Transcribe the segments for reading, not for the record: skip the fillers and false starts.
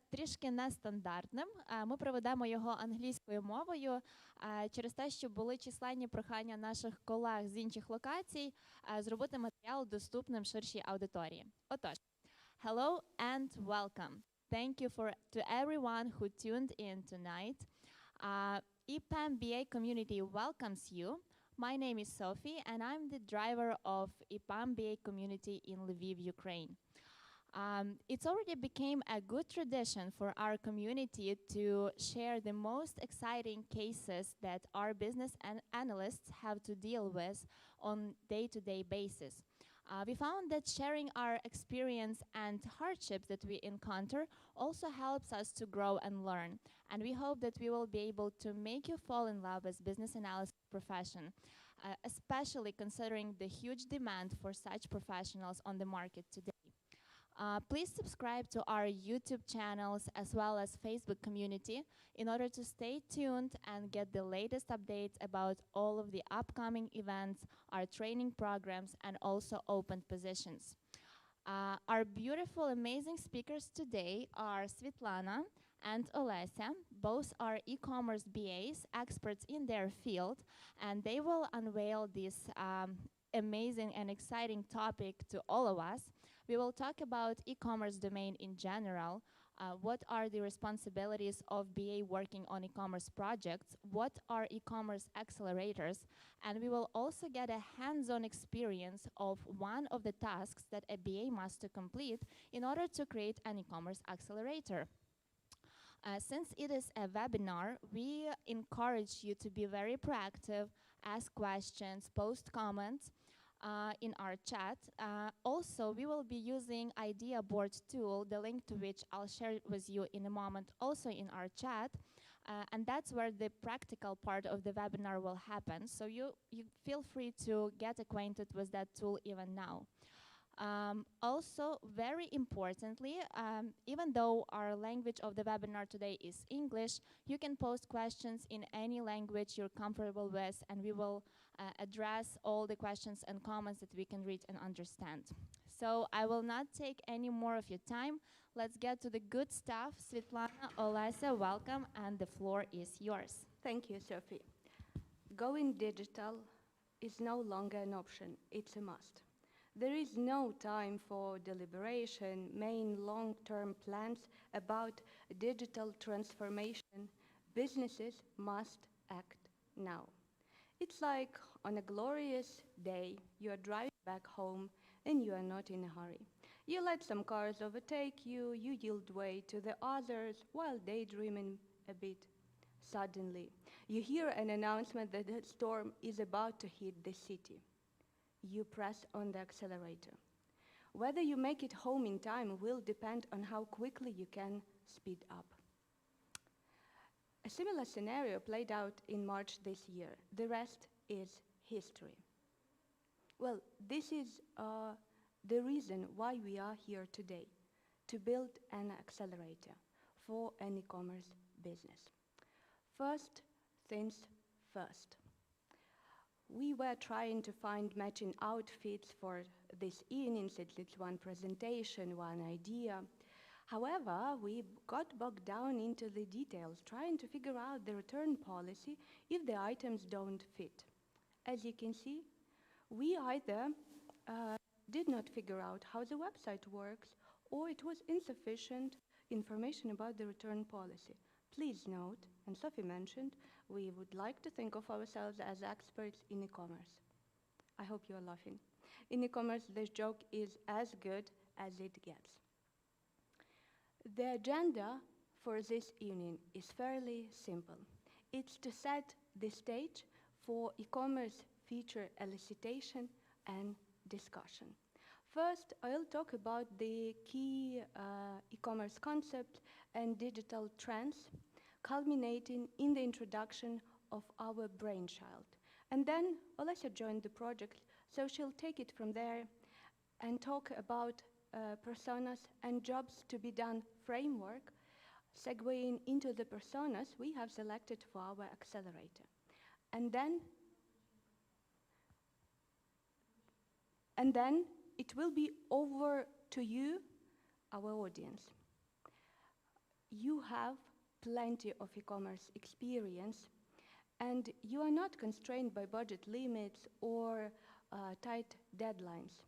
трішки нестандартним. Ми проведемо його англійською мовою через те, що були численні прохання наших колег з інших локацій зробити матеріал доступним ширшій аудиторії. Отож, hello and welcome. Thank you to everyone who tuned in tonight. EPAM BA community welcomes you. My name is Sophie, and I'm the driver of EPAM BA community in Lviv, Ukraine. It's already became a good tradition for our community to share the most exciting cases that our business analysts have to deal with on day-to-day basis. We found that sharing our experience and hardships that we encounter also helps us to grow and learn. And we hope that we will be able to make you fall in love with business analysis profession, especially considering the huge demand for such professionals on the market today. Please subscribe to our YouTube channels as well as Facebook community in order to stay tuned and get the latest updates about all of the upcoming events, our training programs, and also open positions. Our beautiful, amazing speakers today are СВІТЛАНА and ОЛЕСЯ. Both are e-commerce BAs, experts in their field, and they will unveil this amazing and exciting topic to all of us. We will talk about e-commerce domain in general, what are the responsibilities of BA working on e-commerce projects, what are e-commerce accelerators, and we will also get a hands-on experience of one of the tasks that a BA must complete in order to create an e-commerce accelerator. Since it is a webinar, we encourage you to be very proactive, ask questions, post comments in our chat. Also, we will be using idea board tool, the link to which I'll share with you in a moment, also in our chat. And that's where the practical part of the webinar will happen. So you feel free to get acquainted with that tool even now. Also, very importantly, even though our language of the webinar today is English, you can post questions in any language you're comfortable with, and we will address all the questions and comments that we can read and understand. So I will not take any more of your time. Let's get to the good stuff. СВІТЛАНА, ОЛЕСЯ, welcome, and the floor is yours. Thank you, Sophie. Going digital is no longer an option, it's a must. There is no time for deliberation, main long-term plans about digital transformation. Businesses must act now. It's like on a glorious day, you are driving back home and you are not in a hurry. You let some cars overtake you, you yield way to the others while daydreaming a bit. Suddenly, you hear an announcement that a storm is about to hit the city. You press on the accelerator. Whether you make it home in time will depend on how quickly you can speed up. A similar scenario played out in March this year. The rest is history. Well, this is the reason why we are here today, to build an accelerator for an e-commerce business. First things first. We were trying to find matching outfits for this evening, so it's one presentation, one idea. However, we got bogged down into the details, trying to figure out the return policy if the items don't fit. As you can see, we either did not figure out how the website works, or it was insufficient information about the return policy. Please note, and Sophie mentioned, we would like to think of ourselves as experts in e-commerce. I hope you are laughing. In e-commerce, this joke is as good as it gets. The agenda for this evening is fairly simple. It's to set the stage for e-commerce feature elicitation and discussion. First, I'll talk about the key e-commerce concept and digital trends, culminating in the introduction of our brainchild. And then Olesya joined the project, so she'll take it from there and talk about personas and jobs to be done framework, segueing into the personas we have selected for our accelerator. And then it will be over to you, our audience. you have plenty of e-commerce experience and you are not constrained by budget limits or tight deadlines.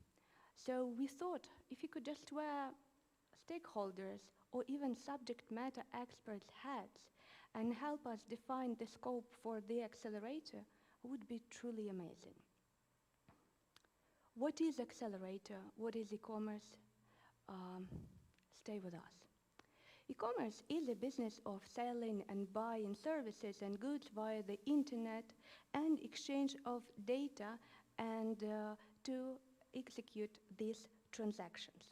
So we thought if you could just wear stakeholders or even subject matter experts hats and help us define the scope for the accelerator, would be truly amazing. What is accelerator? What is e-commerce? Stay with us. E-commerce is a business of selling and buying services and goods via the internet and exchange of data and to execute these transactions.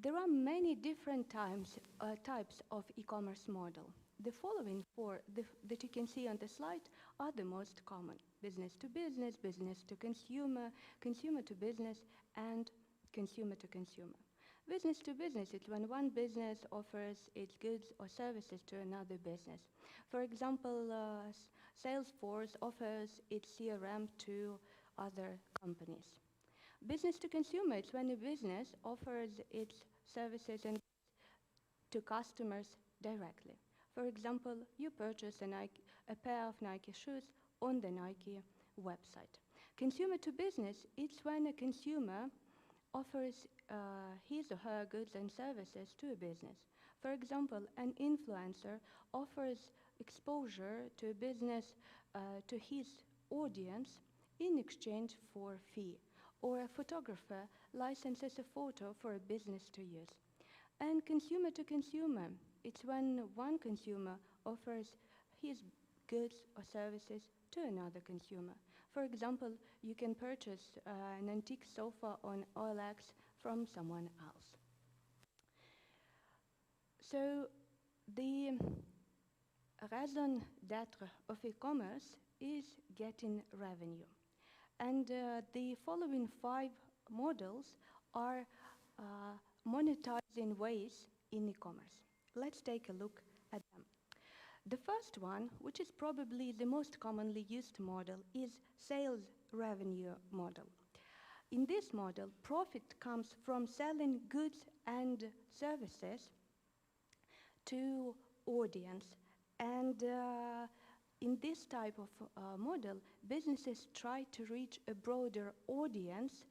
There are many different types of e-commerce model. The following four that you can see on the slide are the most common: business to business, business to consumer, consumer to business, and consumer to consumer. Business to business is when one business offers its goods or services to another business. For example, Salesforce offers its CRM to other companies. Business to consumer is when a business offers its services and to customers directly. For example, you purchase a pair of Nike shoes on the Nike website. Consumer to business, it's when a consumer offers his or her goods and services to a business. For example, an influencer offers exposure to a business, to his audience in exchange for a fee, or a photographer licenses a photo for a business to use. And consumer to consumer, it's when one consumer offers his goods or services to another consumer. For example, you can purchase an antique sofa on OLX from someone else. So the raison d'être of e-commerce is getting revenue. And the following 5 models are monetizing ways in e-commerce. Let's take a look at them. The first one, which is probably the most commonly used model, is sales revenue model. In this model, profit comes from selling goods and services to audience. And in this type of model, businesses try to reach a broader audience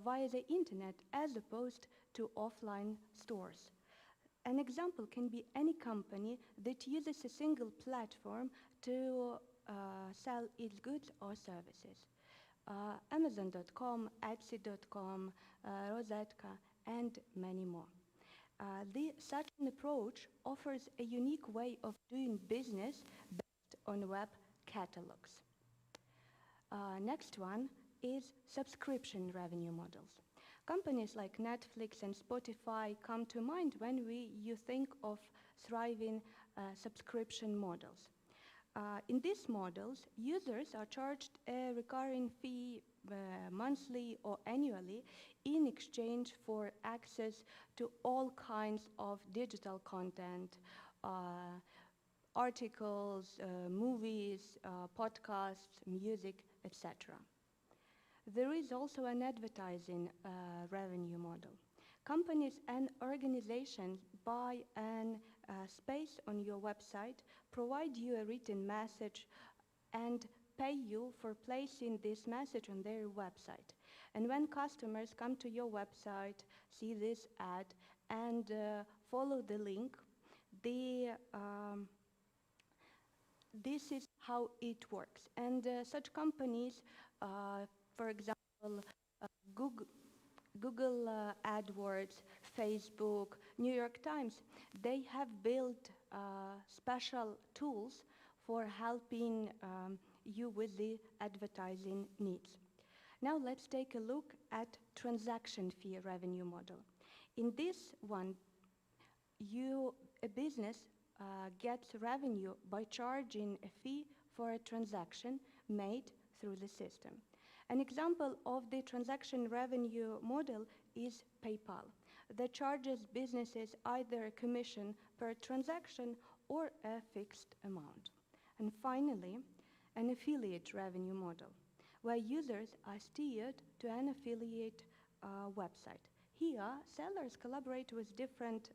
via the internet as opposed to offline stores. An example can be any company that uses a single platform to sell its goods or services. Amazon.com, Etsy.com, Rosetka, and many more. Such an approach offers a unique way of doing business based on web catalogs. Next one is subscription revenue models. Companies like Netflix and Spotify come to mind when you think of thriving subscription models. In these models, users are charged a recurring fee monthly or annually in exchange for access to all kinds of digital content, articles, movies, podcasts, music, etc. There is also an advertising revenue model. Companies and organizations buy an space on your website, provide you a written message, and pay you for placing this message on their website. And when customers come to your website, see this ad, and follow the link, this is how it works. And such companies, for example, Google AdWords, Facebook, New York Times, they have built special tools for helping you with the advertising needs. Now let's take a look at transaction fee revenue model. In this one, a business gets revenue by charging a fee for a transaction made through the system. An example of the transaction revenue model is PayPal, that charges businesses either a commission per transaction or a fixed amount. And finally, an affiliate revenue model, where users are steered to an affiliate website. Here, sellers collaborate with different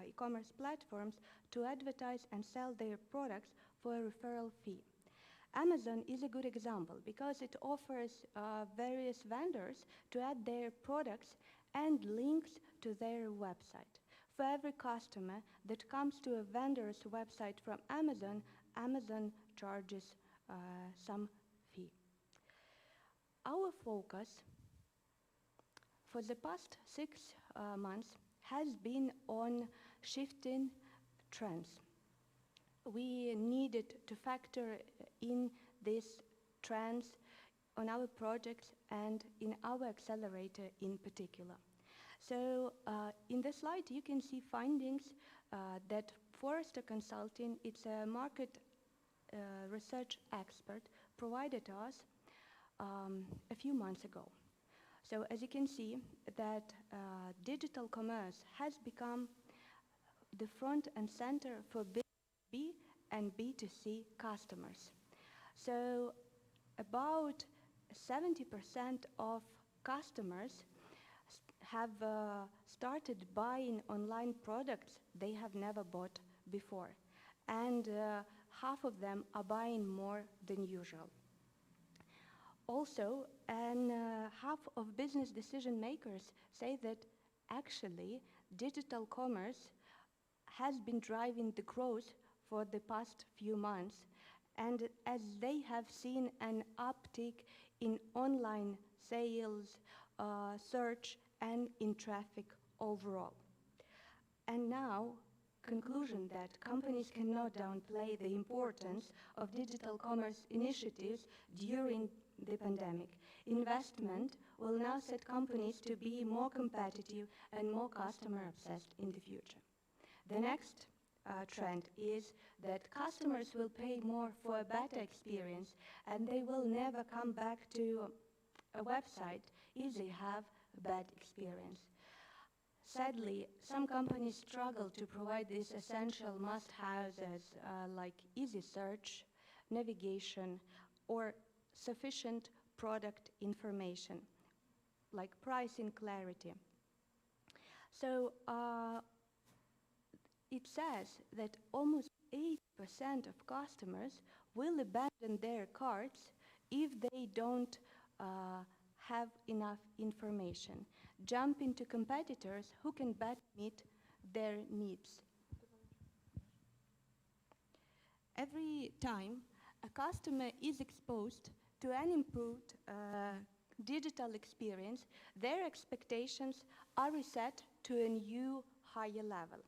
e-commerce platforms to advertise and sell their products for a referral fee. Amazon is a good example because it offers various vendors to add their products and links to their website. For every customer that comes to a vendor's website from Amazon, Amazon charges some fee. Our focus for the past 6 months has been on shifting trends. We needed to factor in these trends on our projects and in our accelerator in particular. So in the slide you can see findings that Forrester Consulting, it's a market research expert, provided us a few months ago. So as you can see that digital commerce has become the front and center for B2B and B2C customers. So about 70% of customers have started buying online products they have never bought before. And half of them are buying more than usual. Also, half of business decision makers say that actually digital commerce has been driving the growth for the past few months, and as they have seen an uptick in online sales, search, and in traffic overall. And now, conclusion that companies cannot downplay the importance of digital commerce initiatives during the pandemic. Investment will now set companies to be more competitive and more customer-obsessed in the future. The next trend is that customers will pay more for a better experience, and they will never come back to a website if they have a bad experience. Sadly, some companies struggle to provide these essential must-haves like easy search, navigation, or sufficient product information, like pricing clarity. So it says that almost 80% of customers will abandon their carts if they don't have enough information, jump into competitors who can better meet their needs. Every time a customer is exposed to an improved digital experience, their expectations are reset to a new higher level.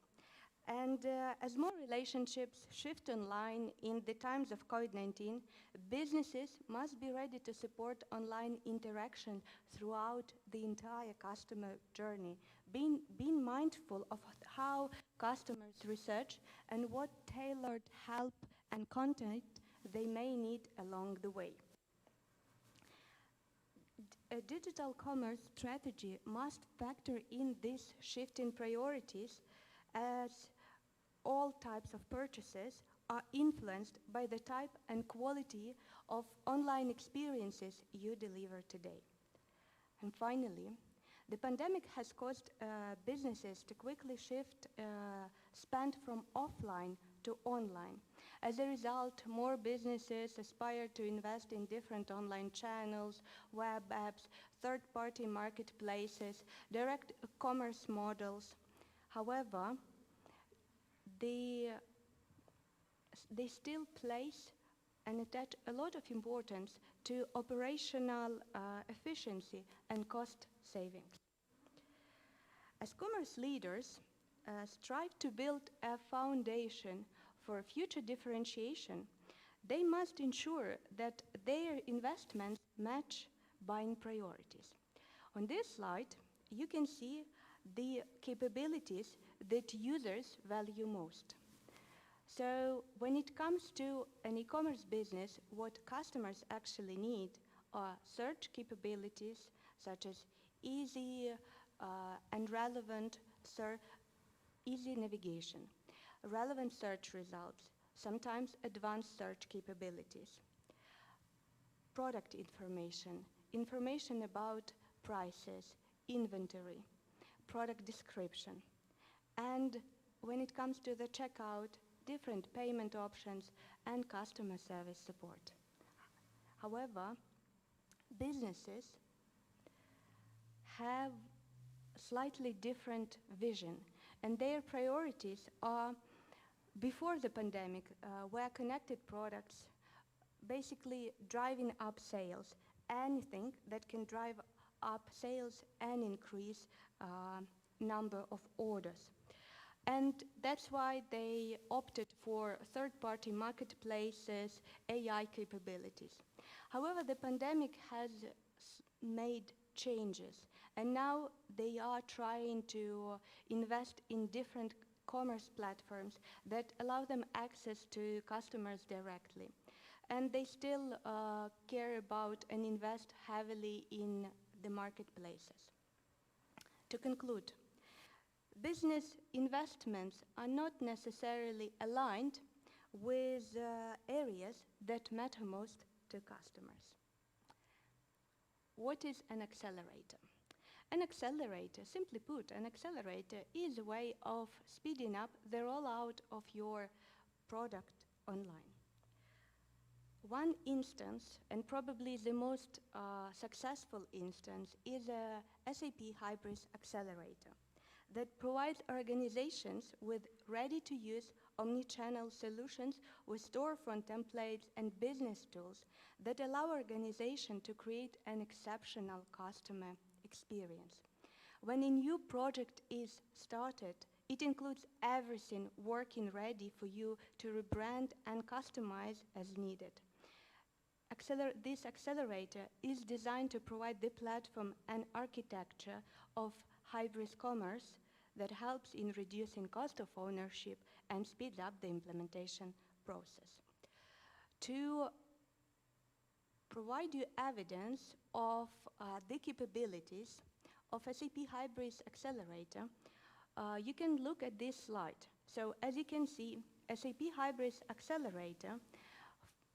And as more relationships shift online in the times of COVID-19, businesses must be ready to support online interaction throughout the entire customer journey, being mindful of how customers research and what tailored help and content they may need along the way. A digital commerce strategy must factor in these shifting priorities, as all types of purchases are influenced by the type and quality of online experiences you deliver today. And finally, the pandemic has caused businesses to quickly shift spend from offline to online. As a result, more businesses aspire to invest in different online channels, web apps, third-party marketplaces, direct commerce models. However, they still place and attach a lot of importance to operational efficiency and cost savings. As commerce leaders strive to build a foundation for future differentiation, they must ensure that their investments match buying priorities. On this slide, you can see the capabilities that users value most. So when it comes to an e-commerce business, what customers actually need are search capabilities such as easy and relevant easy navigation, relevant search results, sometimes advanced search capabilities, product information, information about prices, inventory, product description. And when it comes to the checkout, different payment options and customer service support. However, businesses have slightly different vision, and their priorities are, before the pandemic, were connected products, basically driving up sales, anything that can drive up sales and increase number of orders. And that's why they opted for third-party marketplaces, AI capabilities. However, the pandemic has made changes, and now they are trying to invest in different commerce platforms that allow them access to customers directly. And they still care about and invest heavily in the marketplaces. To conclude, business investments are not necessarily aligned with areas that matter most to customers. What is an accelerator? An accelerator, simply put, an accelerator is a way of speeding up the rollout of your product online. One instance, and probably the most successful instance, is a SAP Hybris Accelerator that provides organizations with ready-to-use omni-channel solutions with storefront templates and business tools that allow organizations to create an exceptional customer experience. When a new project is started, it includes everything working ready for you to rebrand and customize as needed. This accelerator is designed to provide the platform and architecture of hybrid commerce that helps in reducing cost of ownership and speeds up the implementation process. To provide you evidence of the capabilities of SAP Hybris Accelerator, you can look at this slide. So as you can see, SAP Hybris Accelerator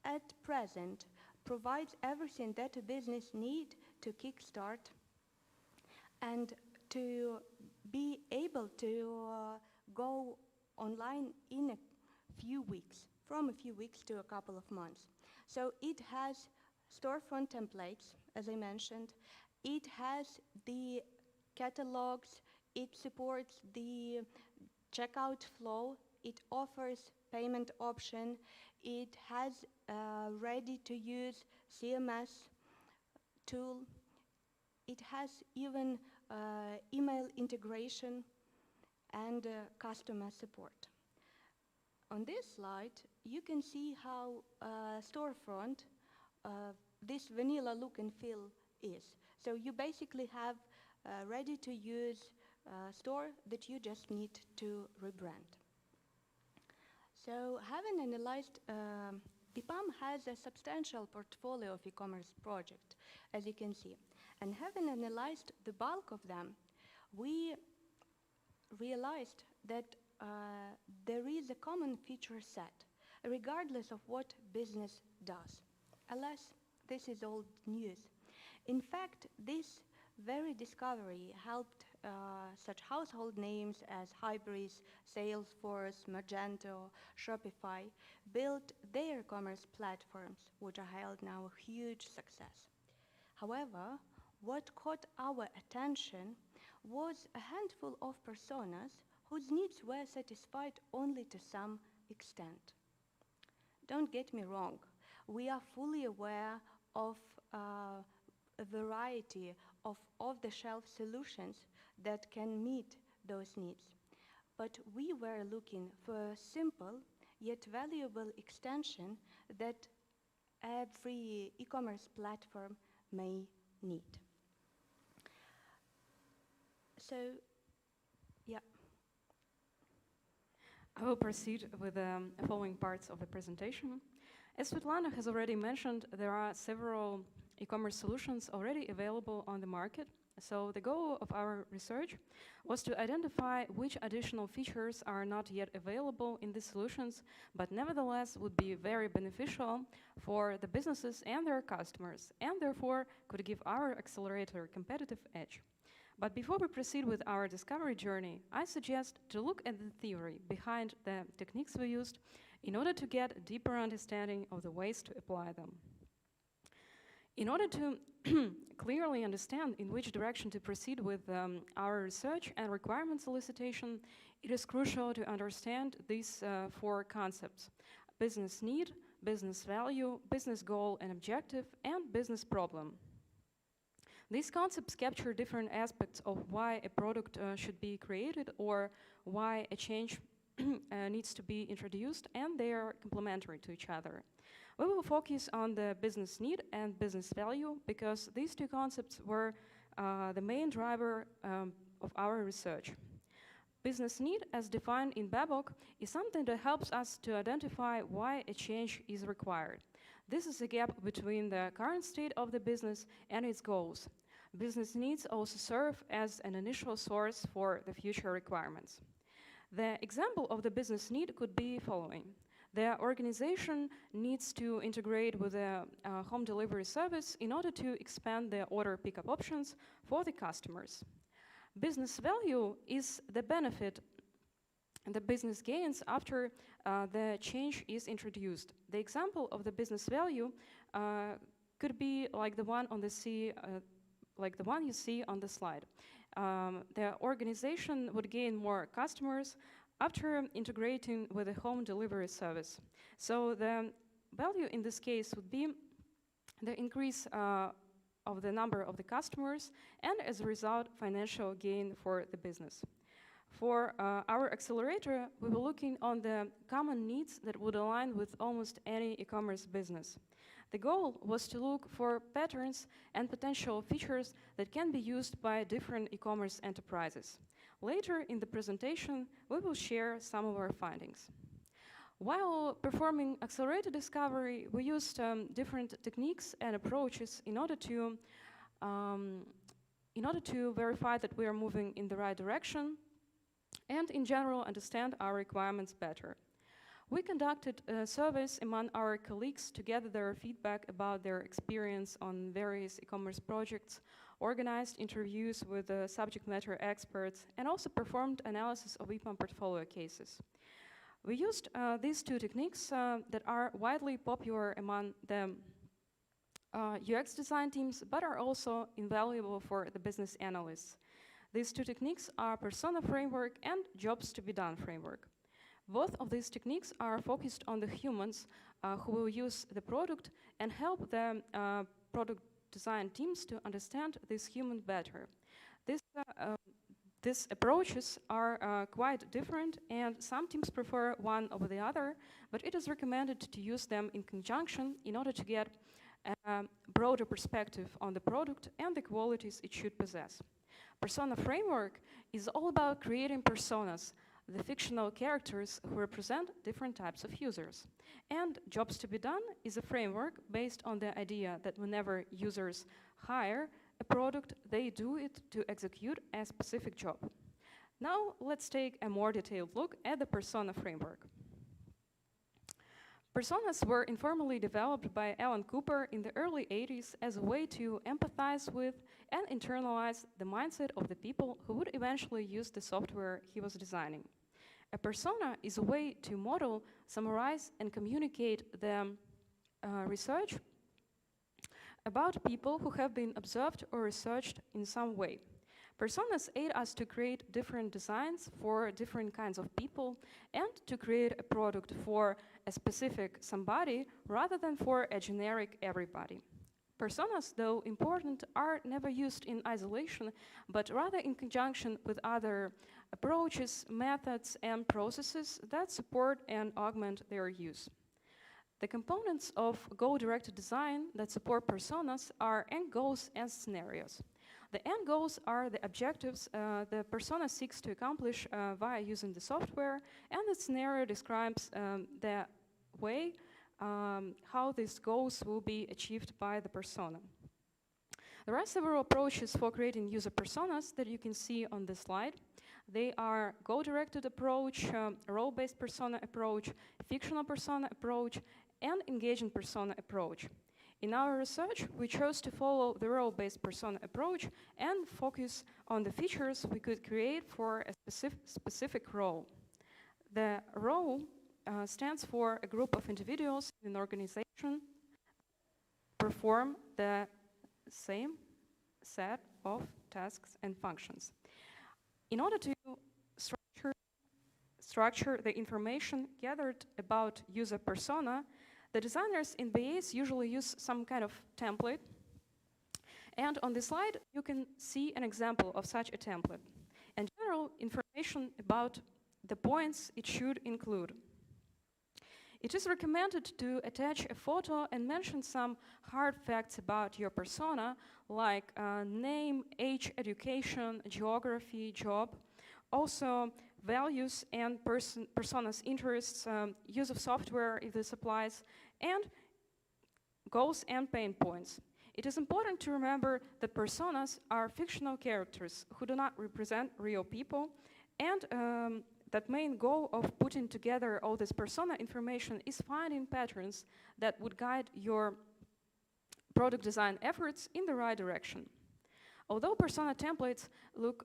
at present provides everything that a business needs to kickstart and to be able to go online in a few weeks, from a few weeks to a couple of months. So it has storefront templates, as I mentioned. It has the catalogs. It supports the checkout flow. It offers payment option. It has a ready-to-use CMS tool. It has even email integration and customer support. On this slide, you can see how storefront, this vanilla look and feel is. So you basically have a ready-to-use store that you just need to rebrand. So having analyzed, EPAM has a substantial portfolio of e-commerce projects, as you can see. And having analyzed the bulk of them, we realized that there is a common feature set, regardless of what business does. Alas, this is old news. In fact, this very discovery helped such household names as Hybris, Salesforce, Magento, Shopify build their commerce platforms, which are held now a huge success. However, what caught our attention was a handful of personas whose needs were satisfied only to some extent. Don't get me wrong, we are fully aware of a variety of off-the-shelf solutions that can meet those needs. But we were looking for a simple yet valuable extension that every e-commerce platform may need. So, yeah. I will proceed with the following parts of the presentation. As Svetlana has already mentioned, there are several e-commerce solutions already available on the market. So the goal of our research was to identify which additional features are not yet available in these solutions, but nevertheless would be very beneficial for the businesses and their customers, and therefore could give our accelerator a competitive edge. But before we proceed with our discovery journey, I suggest to look at the theory behind the techniques we used in order to get a deeper understanding of the ways to apply them. In order to clearly understand in which direction to proceed with our research and requirement solicitation, it is crucial to understand these four concepts: business need, business value, business goal and objective, and business problem. These concepts capture different aspects of why a product should be created or why a change needs to be introduced, and they are complementary to each other. We will focus on the business need and business value because these two concepts were the main driver of our research. Business need, as defined in Babok, is something that helps us to identify why a change is required. This is a gap between the current state of the business and its goals. Business needs also serve as an initial source for the future requirements. The example of the business need could be following. The organization needs to integrate with a home delivery service in order to expand the order pickup options for the customers. Business value is the benefit the business gains after the change is introduced. The example of the business value could be like the one on the you see on the slide. The organization would gain more customers after integrating with a home delivery service. So the value in this case would be the increase of the number of the customers and, as a result, financial gain for the business. For our accelerator, we were looking on the common needs that would align with almost any e-commerce business. The goal was to look for patterns and potential features that can be used by different e-commerce enterprises. Later in the presentation, we will share some of our findings. While performing accelerated discovery, we used different techniques and approaches in order to verify that we are moving in the right direction and, in general, understand our requirements better. We conducted surveys among our colleagues to gather their feedback about their experience on various e-commerce projects, organized interviews with subject matter experts, and also performed analysis of EPAM portfolio cases. We used these two techniques that are widely popular among the UX design teams, but are also invaluable for the business analysts. These two techniques are persona framework and jobs to be done framework. Both of these techniques are focused on the humans who will use the product and help the product design teams to understand this human better. These approaches are quite different, and some teams prefer one over the other, but it is recommended to use them in conjunction in order to get a broader perspective on the product and the qualities it should possess. Persona framework is all about creating personas, the fictional characters who represent different types of users. And jobs to be done is a framework based on the idea that whenever users hire a product, they do it to execute a specific job. Now let's take a more detailed look at the persona framework. Personas were informally developed by Alan Cooper in the early 80s as a way to empathize with and internalize the mindset of the people who would eventually use the software he was designing. A persona is a way to model, summarize, and communicate the research about people who have been observed or researched in some way. Personas aid us to create different designs for different kinds of people and to create a product for a specific somebody rather than for a generic everybody. Personas, though important, are never used in isolation, but rather in conjunction with other approaches, methods, and processes that support and augment their use. The components of goal-directed design that support personas are end goals and scenarios. The end goals are the objectives the persona seeks to accomplish via using the software, and the scenario describes the way how these goals will be achieved by the persona. There are several approaches for creating user personas that you can see on this slide. They are goal-directed approach, role-based persona approach, fictional persona approach, and engaging persona approach. In our research, we chose to follow the role-based persona approach and focus on the features we could create for a specific role. The role stands for a group of individuals in an organization perform the same set of tasks and functions. In order to structure the information gathered about user persona, the designers in BAs usually use some kind of template. And on this slide, you can see an example of such a template and general information about the points it should include. It is recommended to attach a photo and mention some hard facts about your persona, like name, age, education, geography, job, also values and persona's interests, use of software if this applies, and goals and pain points. It is important to remember that personas are fictional characters who do not represent real people, and that main goal of putting together all this persona information is finding patterns that would guide your product design efforts in the right direction. Although persona templates look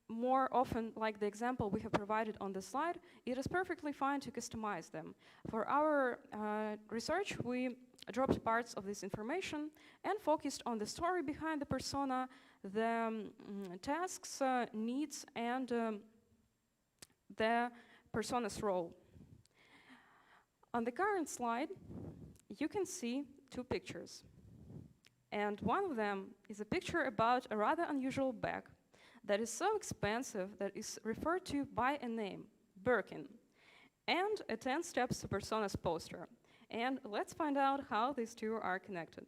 more often like the example we have provided on the slide, it is perfectly fine to customize them. For our research, we dropped parts of this information and focused on the story behind the persona, the tasks, needs, and the persona's role. On the current slide, you can see two pictures. And one of them is a picture about a rather unusual bag that is so expensive that is referred to by a name, Birkin, and a 10 steps to personas poster. And let's find out how these two are connected.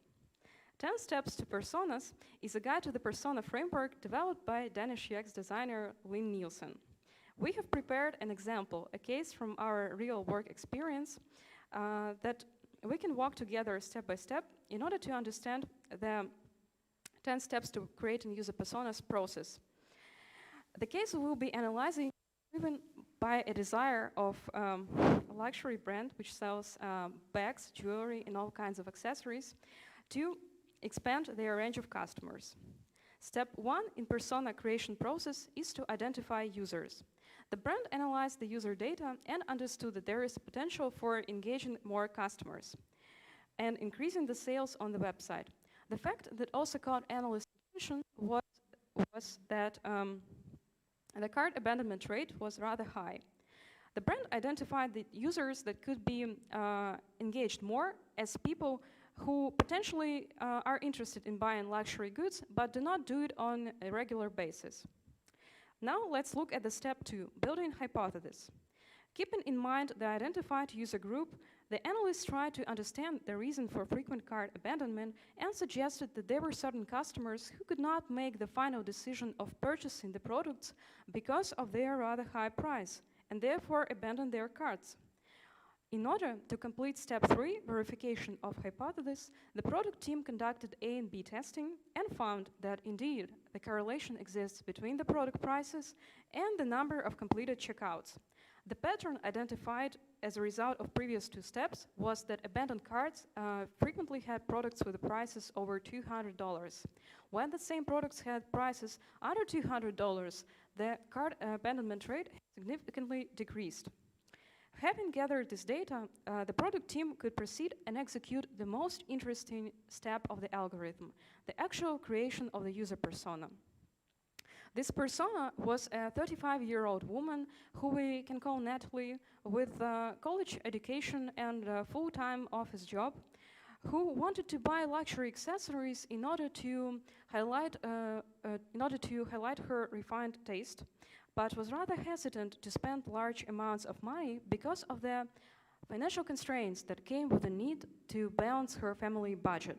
10 steps to personas is a guide to the persona framework developed by Danish UX designer Lynn Nielsen. We have prepared an example, a case from our real work experience that we can walk together step by step in order to understand the 10 steps to creating user personas process. The case we will be analyzing driven by a desire of a luxury brand which sells bags, jewelry, and all kinds of accessories to expand their range of customers. Step 1 in persona creation process is to identify users. The brand analyzed the user data and understood that there is potential for engaging more customers and increasing the sales on the website. The fact that also caught analyst attention was that the cart abandonment rate was rather high. The brand identified the users that could be engaged more as people who potentially are interested in buying luxury goods but do not do it on a regular basis. Now let's look at the step 2, building hypothesis. Keeping in mind the identified user group, the analysts tried to understand the reason for frequent cart abandonment and suggested that there were certain customers who could not make the final decision of purchasing the products because of their rather high price and therefore abandoned their carts. In order to complete step 3, verification of hypothesis, the product team conducted A and B testing and found that indeed the correlation exists between the product prices and the number of completed checkouts. The pattern identified as a result of previous 2 steps was that abandoned carts frequently had products with prices over $200. When the same products had prices under $200, the cart abandonment rate significantly decreased. Having gathered this data, the product team could proceed and execute the most interesting step of the algorithm, the actual creation of the user persona. This persona was a 35-year-old woman who we can call Natalie, with college education and a full-time office job, who wanted to buy luxury accessories in order to highlight her refined taste, but was rather hesitant to spend large amounts of money because of the financial constraints that came with the need to balance her family budget.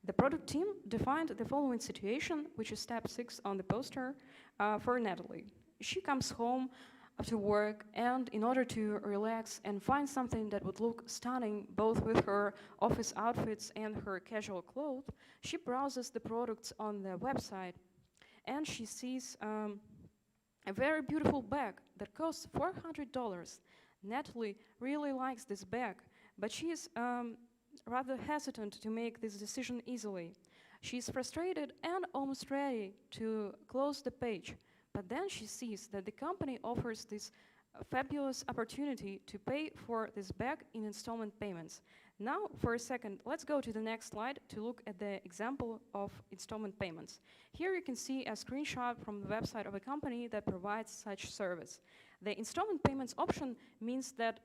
The product team defined the following situation, which is step 6 on the poster, for Natalie. She comes home after work, and in order to relax and find something that would look stunning both with her office outfits and her casual clothes, she browses the products on the website, and she sees a very beautiful bag that costs $400. Natalie really likes this bag, but she is rather hesitant to make this decision easily. She's frustrated and almost ready to close the page, but then she sees that the company offers this fabulous opportunity to pay for this back in installment payments. Now, for a second, let's go to the next slide to look at the example of installment payments. Here you can see a screenshot from the website of a company that provides such service. The installment payments option means that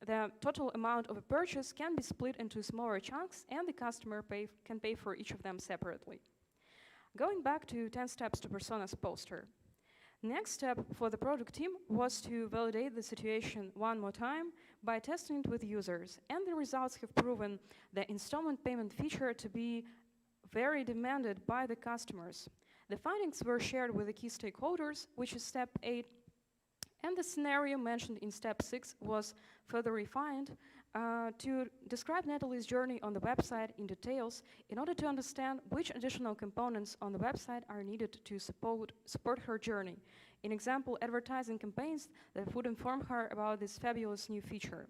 the total amount of a purchase can be split into smaller chunks and the customer can pay for each of them separately. Going back to 10 steps to Personas poster. Next step for the product team was to validate the situation one more time by testing it with users, and the results have proven the installment payment feature to be very demanded by the customers. The findings were shared with the key stakeholders, which is step 8, and the scenario mentioned in step 6 was further refined to describe Natalie's journey on the website in details in order to understand which additional components on the website are needed to support her journey. In example, advertising campaigns that would inform her about this fabulous new feature.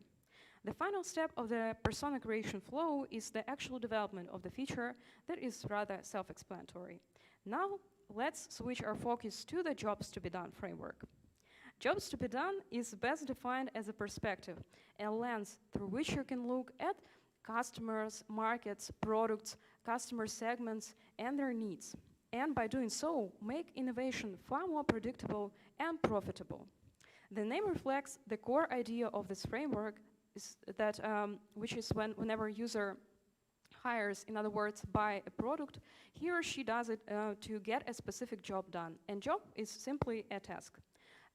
The final step of the persona creation flow is the actual development of the feature that is rather self-explanatory. Now, let's switch our focus to the jobs to be done framework. Jobs to be done is best defined as a perspective, a lens through which you can look at customers, markets, products, customer segments, and their needs. And by doing so, make innovation far more predictable and profitable. The name reflects the core idea of this framework, is that, which is whenever a user hires, in other words, buy a product, he or she does it to get a specific job done. And job is simply a task.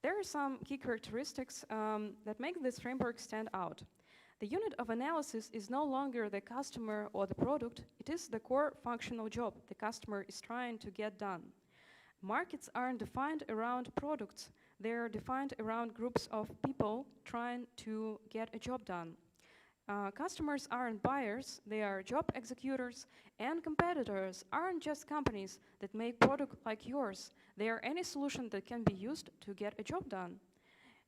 There are some key characteristics that make this framework stand out. The unit of analysis is no longer the customer or the product, it is the core functional job the customer is trying to get done. Markets aren't defined around products, they are defined around groups of people trying to get a job done. Customers aren't buyers, they are job executors, and competitors aren't just companies that make product like yours. They are any solution that can be used to get a job done.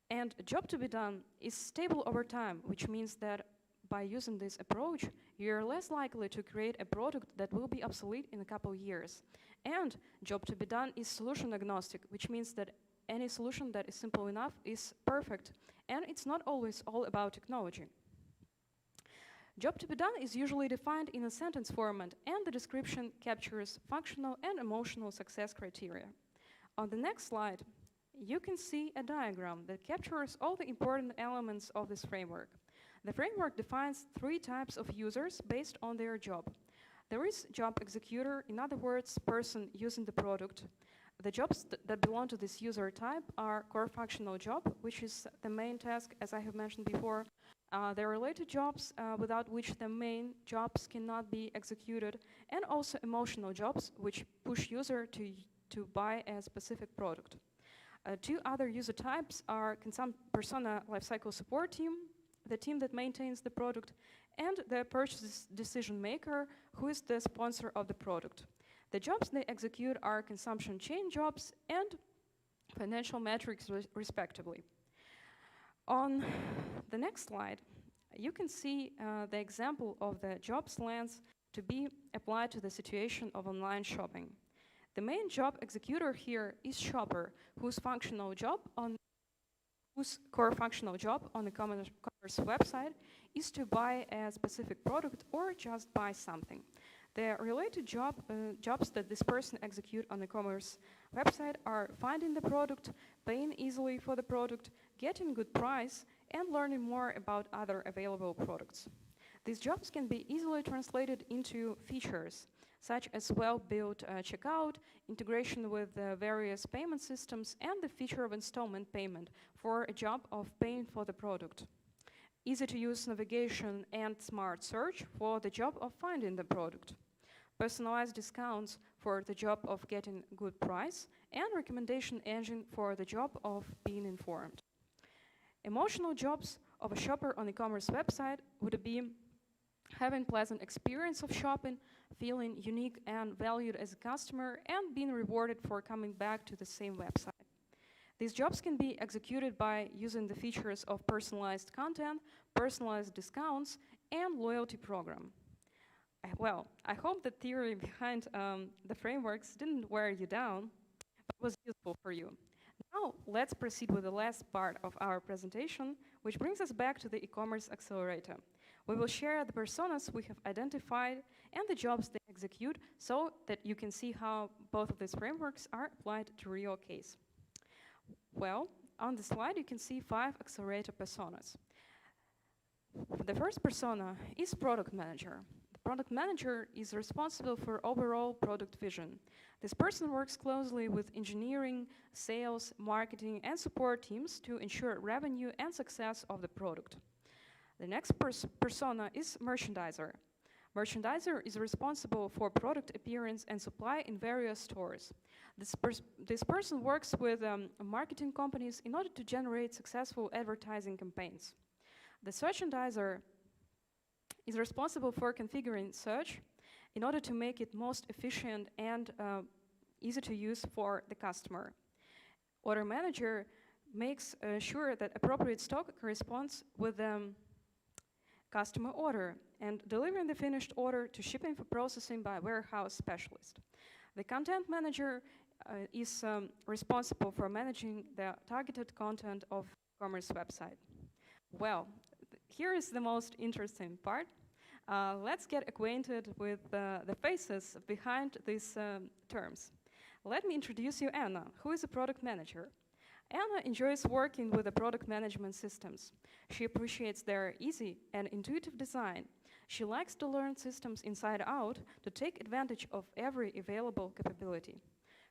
And a job to be done is stable over time, which means that by using this approach, you're less likely to create a product that will be obsolete in a couple years. And job to be done is solution agnostic, which means that any solution that is simple enough is perfect, and it's not always all about technology. Job to be done is usually defined in a sentence format, and the description captures functional and emotional success criteria. On the next slide, you can see a diagram that captures all the important elements of this framework. The framework defines 3 types of users based on their job. There is job executor, in other words, person using the product. The jobs that belong to this user type are core functional job, which is the main task, as I have mentioned before. There are related jobs without which the main jobs cannot be executed, and also emotional jobs, which push user to buy a specific product. 2 other user types are persona lifecycle support team, the team that maintains the product, and the purchase decision maker, who is the sponsor of the product. The jobs they execute are consumption chain jobs and financial metrics respectively. On the next slide, you can see the example of the jobs lens to be applied to the situation of online shopping. The main job executor here is shopper, whose core functional job on the commerce website is to buy a specific product or just buy something. The related jobs that this person execute on the commerce website are finding the product, paying easily for the product, getting good price, and learning more about other available products. These jobs can be easily translated into features, such as well-built checkout, integration with various payment systems, and the feature of installment payment for a job of paying for the product. Easy-to-use navigation and smart search for the job of finding the product. Personalized discounts for the job of getting good price, and recommendation engine for the job of being informed. Emotional jobs of a shopper on the e-commerce website would be having pleasant experience of shopping, feeling unique and valued as a customer, and being rewarded for coming back to the same website. These jobs can be executed by using the features of personalized content, personalized discounts, and loyalty program. Well, I hope the theory behind the frameworks didn't wear you down, but was useful for you. Now, let's proceed with the last part of our presentation, which brings us back to the e-commerce accelerator. We will share the personas we have identified and the jobs they execute so that you can see how both of these frameworks are applied to real case. Well, on the slide you can see 5 accelerator personas. The first persona is product manager. The product manager is responsible for overall product vision. This person works closely with engineering, sales, marketing, and support teams to ensure revenue and success of the product. The next persona is merchandiser. Merchandiser is responsible for product appearance and supply in various stores. This person works with marketing companies in order to generate successful advertising campaigns. The searchandiser is responsible for configuring search in order to make it most efficient and easy to use for the customer. Order manager makes sure that appropriate stock corresponds with the customer order and delivering the finished order to shipping for processing by warehouse specialist. The content manager is responsible for managing the targeted content of commerce website. Well, here is the most interesting part. Let's get acquainted with the faces behind these terms. Let me introduce you Anna, who is a product manager. Anna enjoys working with the product management systems. She appreciates their easy and intuitive design. She likes to learn systems inside out to take advantage of every available capability.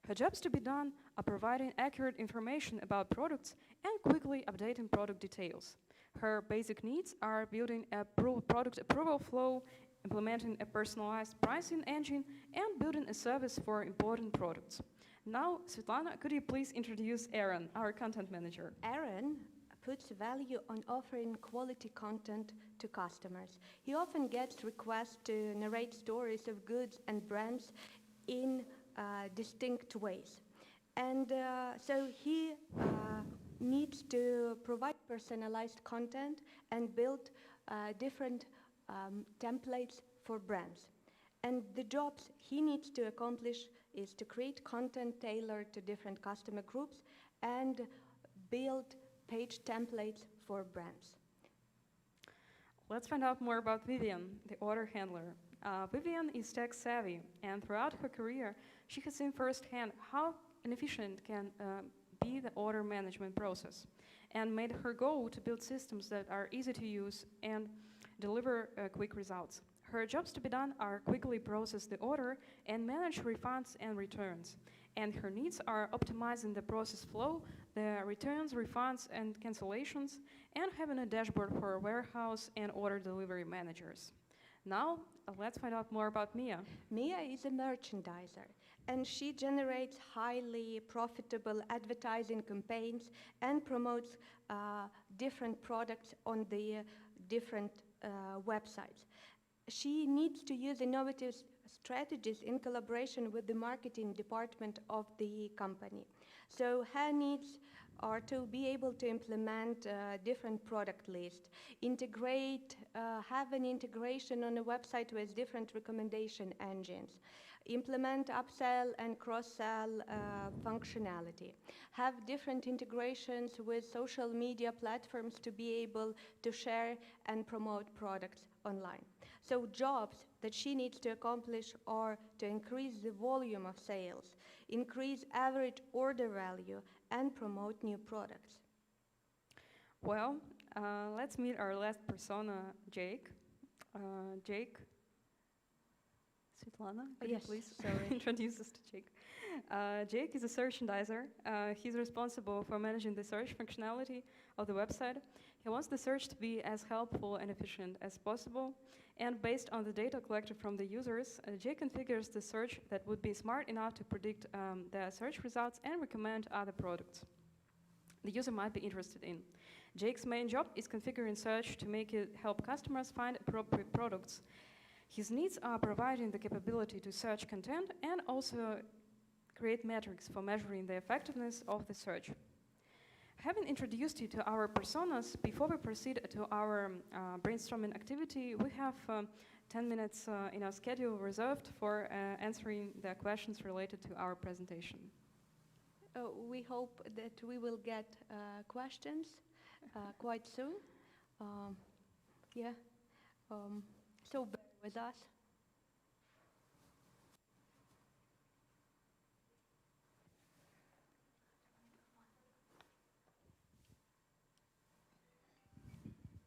Her jobs to be done are providing accurate information about products and quickly updating product details. Her basic needs are building a product approval flow, implementing a personalized pricing engine, and building a service for important products. Now, Svetlana, could you please introduce Aaron, our content manager? Aaron puts value on offering quality content to customers. He often gets requests to narrate stories of goods and brands in distinct ways. And so he needs to provide personalized content and build different templates for brands. And the jobs he needs to accomplish is to create content tailored to different customer groups and build page templates for brands. Let's find out more about Vivian, the order handler. Vivian is tech savvy, and throughout her career, she has seen firsthand how inefficient can be the order management process, and made her goal to build systems that are easy to use and deliver quick results. Her jobs to be done are quickly process the order and manage refunds and returns. And her needs are optimizing the process flow, the returns, refunds, and cancellations, and having a dashboard for warehouse and order delivery managers. Now, let's find out more about Mia. Mia is a merchandiser, and she generates highly profitable advertising campaigns and promotes different products on the different websites. She needs to use innovative strategies in collaboration with the marketing department of the company. So her needs are to be able to implement different product lists, integrate, have an integration on a website with different recommendation engines, implement upsell and cross-sell functionality, have different integrations with social media platforms to be able to share and promote products online. So jobs that she needs to accomplish are to increase the volume of sales, increase average order value, and promote new products. Well, let's meet our last persona, Jake. Jake. Svetlana, could Yes, you please sorry. introduce us to Jake? Jake is a searchandiser. He's responsible for managing the search functionality of the website. He wants the search to be as helpful and efficient as possible. And based on the data collected from the users, Jake configures the search that would be smart enough to predict the search results and recommend other products the user might be interested in. Jake's main job is configuring search to make it help customers find appropriate products. His needs are providing the capability to search content and also create metrics for measuring the effectiveness of the search. Having introduced you to our personas, before we proceed to our brainstorming activity, we have 10 minutes in our schedule reserved for answering the questions related to our presentation. We hope that we will get questions quite soon. So bear with us.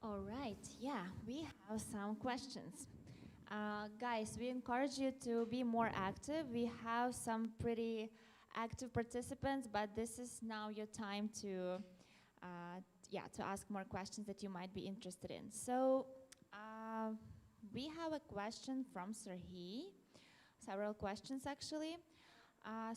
All right, yeah, we have some questions. Guys, we encourage you to be more active. We have some pretty active participants, but this is now your time to ask more questions that you might be interested in. So we have a question from Serhi, several questions actually.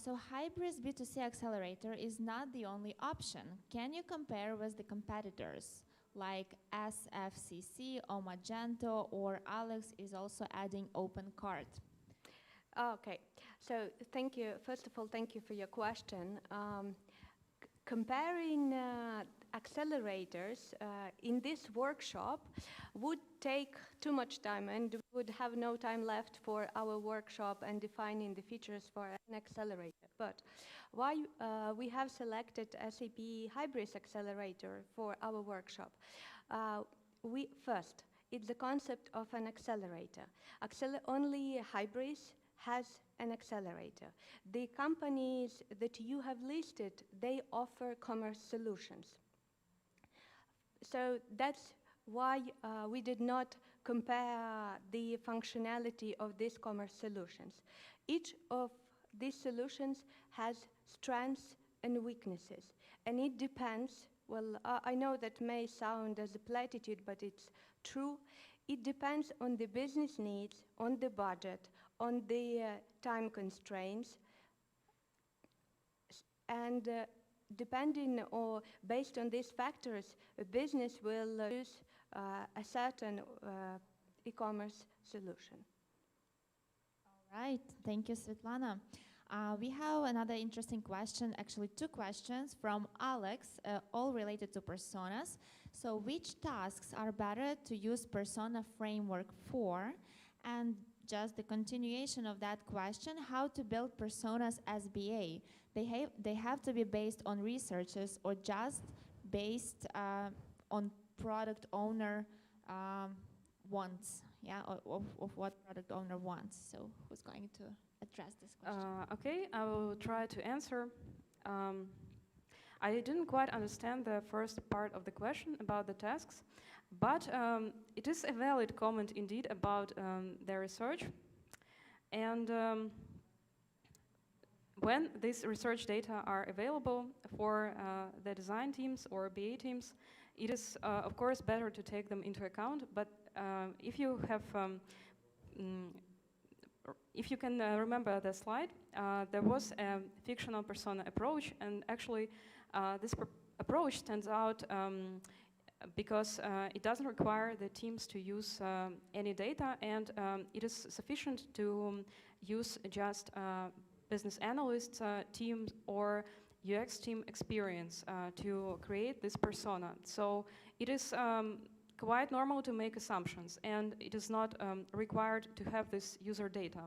So Hybris B2C Accelerator is not the only option. Can you compare with the competitors? Like SFCC or Magento or Alex is also adding open cart. Okay, so thank you. First of all, thank you for your question. Comparing accelerators in this workshop would take too much time and we would have no time left for our workshop and defining the features for an accelerator. But why we have selected SAP Hybris Accelerator for our workshop? First, it's the concept of an accelerator. Only Hybris has an accelerator. The companies that you have listed, they offer commerce solutions. So that's why we did not compare the functionality of these commerce solutions. Each of these solutions has strengths and weaknesses, and it depends, I know that may sound as a platitude, but it's true. It depends on the business needs, on the budget, on the time constraints, and depending or based on these factors, a business will choose a certain e-commerce solution. All right, thank you, Svetlana. We have another interesting question, actually two questions from Alex, all related to personas. So which tasks are better to use persona framework for? And just the continuation of that question, how to build personas as BA? They have to be based on researches or just based on product owner wants, of what product owner wants. So who's going to address this question? Okay, I will try to answer. I didn't quite understand the first part of the question about the tasks, but it is a valid comment indeed about the research. And when these research data are available for the design teams or BA teams, it is of course better to take them into account. But if you have if you can remember the slide, there was a fictional persona approach, and actually this approach stands out because it doesn't require the teams to use any data, and it is sufficient to use just business analyst team or UX team experience to create this persona. So it is quite normal to make assumptions, and it is not required to have this user data.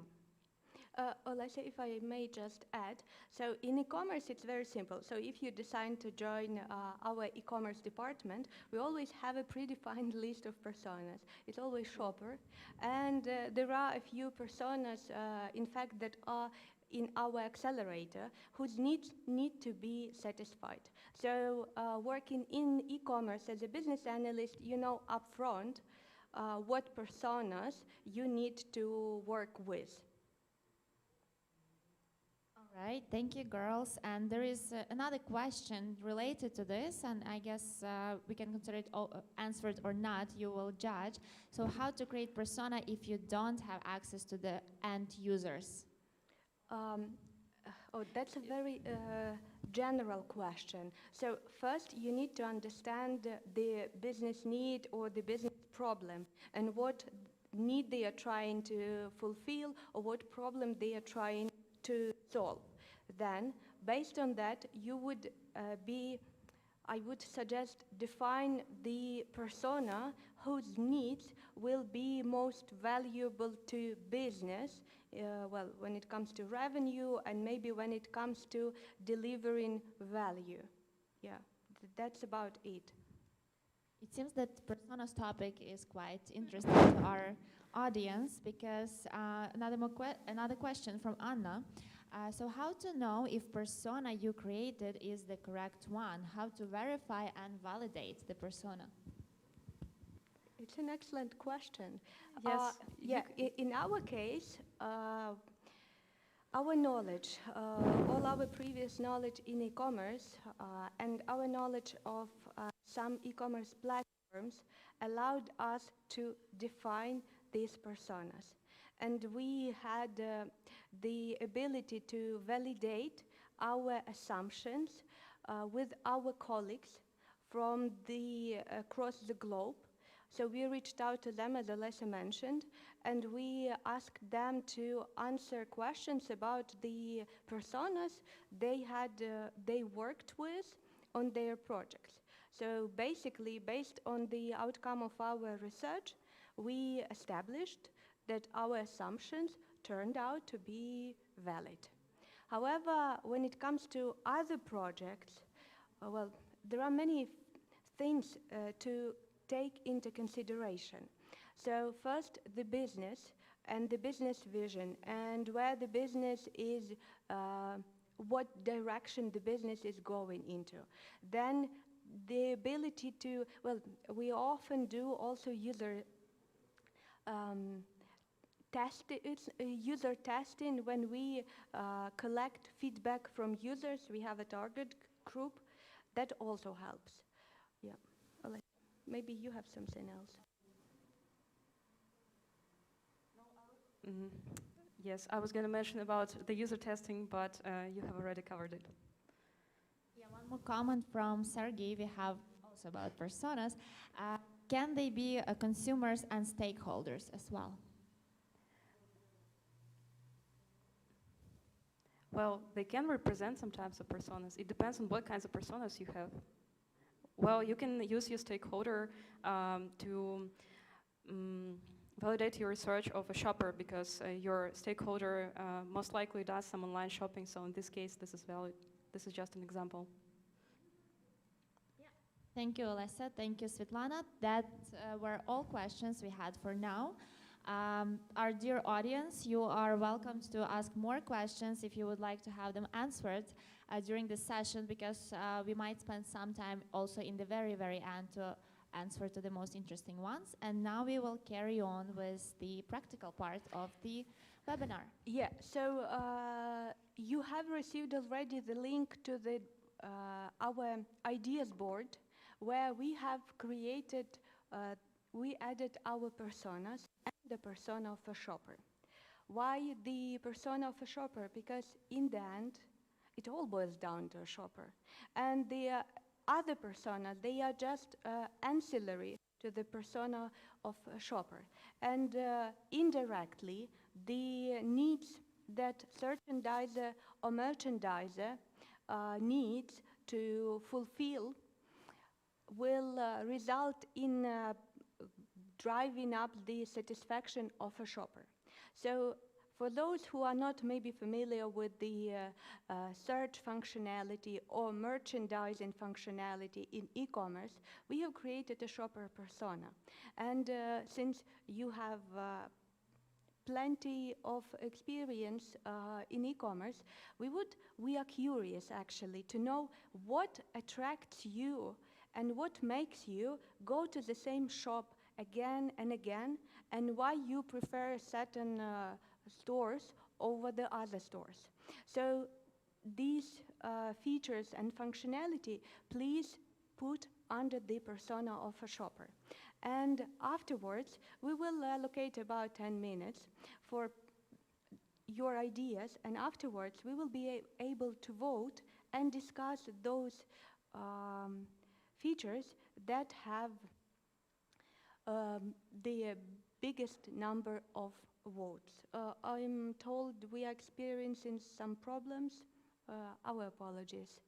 Olesya, if I may just add, so in e-commerce it's very simple. So if you decide to join our e-commerce department, we always have a predefined list of personas. It's always shopper, and there are a few personas, in fact, that are in our accelerator whose needs need to be satisfied. So working in e-commerce as a business analyst, you know upfront what personas you need to work with. All right, thank you, girls. And there is another question related to this, and I guess we can consider it answered or not, you will judge. So how to create persona if you don't have access to the end users? That's a very general question. So first you need to understand the business need or the business problem and what need they are trying to fulfill or what problem they are trying to solve. Then, based on that, you would I would suggest define the persona whose needs will be most valuable to business, well, when it comes to revenue and maybe when it comes to delivering value. Yeah, that's about it. It seems that personas topic is quite interesting to our audience because another question from Anna. So how to know if persona you created is the correct one? How to verify and validate the persona? It's an excellent question. Yes, Yeah, in our case, our knowledge, all our previous knowledge in e-commerce and our knowledge of some e-commerce platforms allowed us to define these personas. And we had the ability to validate our assumptions with our colleagues from across the globe. So we reached out to them, as ОЛЕСЯ mentioned, and we asked them to answer questions about the personas they worked with on their projects. So basically, based on the outcome of our research, we established that our assumptions turned out to be valid. However, when it comes to other projects, well, there are many things to take into consideration. So first, the business and the business vision and where the business is, what direction the business is going into. Then the ability to, well, we often do also user testing when we collect feedback from users. We have a target group that also helps. Yeah. Maybe you have something else. Yes, I was going to mention about the user testing, but you have already covered it. Yeah, one more comment from Sergey we have also about personas. Can they be consumers and stakeholders as well? Well, they can represent some types of personas. It depends on what kinds of personas you have. Well, you can use your stakeholder to validate your research of a shopper because your stakeholder most likely does some online shopping. So in this case, this is valid. This is just an example. Yeah. Thank you, ОЛЕСЯ. Thank you, СВІТЛАНА. That were all questions we had for now. Our dear audience, you are welcome to ask more questions if you would like to have them answered during this session, because we might spend some time also in the very, very end to answer to the most interesting ones. And now we will carry on with the practical part of the webinar. Yeah, so you have received already the link to our ideas board, where we have created, we added our personas and the persona of a shopper. Why the persona of a shopper? Because in the end, it all boils down to a shopper. And the other personas, they are just ancillary to the persona of a shopper. And indirectly, the needs that merchandiser or merchandiser needs to fulfill will result in driving up the satisfaction of a shopper. So for those who are not maybe familiar with the search functionality or merchandising functionality in e-commerce, we have created a shopper persona. And since you have plenty of experience in e-commerce, we are curious actually to know what attracts you and what makes you go to the same shop again and again, and why you prefer certain stores over the other stores. So these features and functionality, please put under the persona of a shopper. And afterwards, we will allocate about 10 minutes for your ideas, and afterwards we will be able to vote and discuss those features that have the biggest number of votes. I'm told we are experiencing some problems. Our apologies.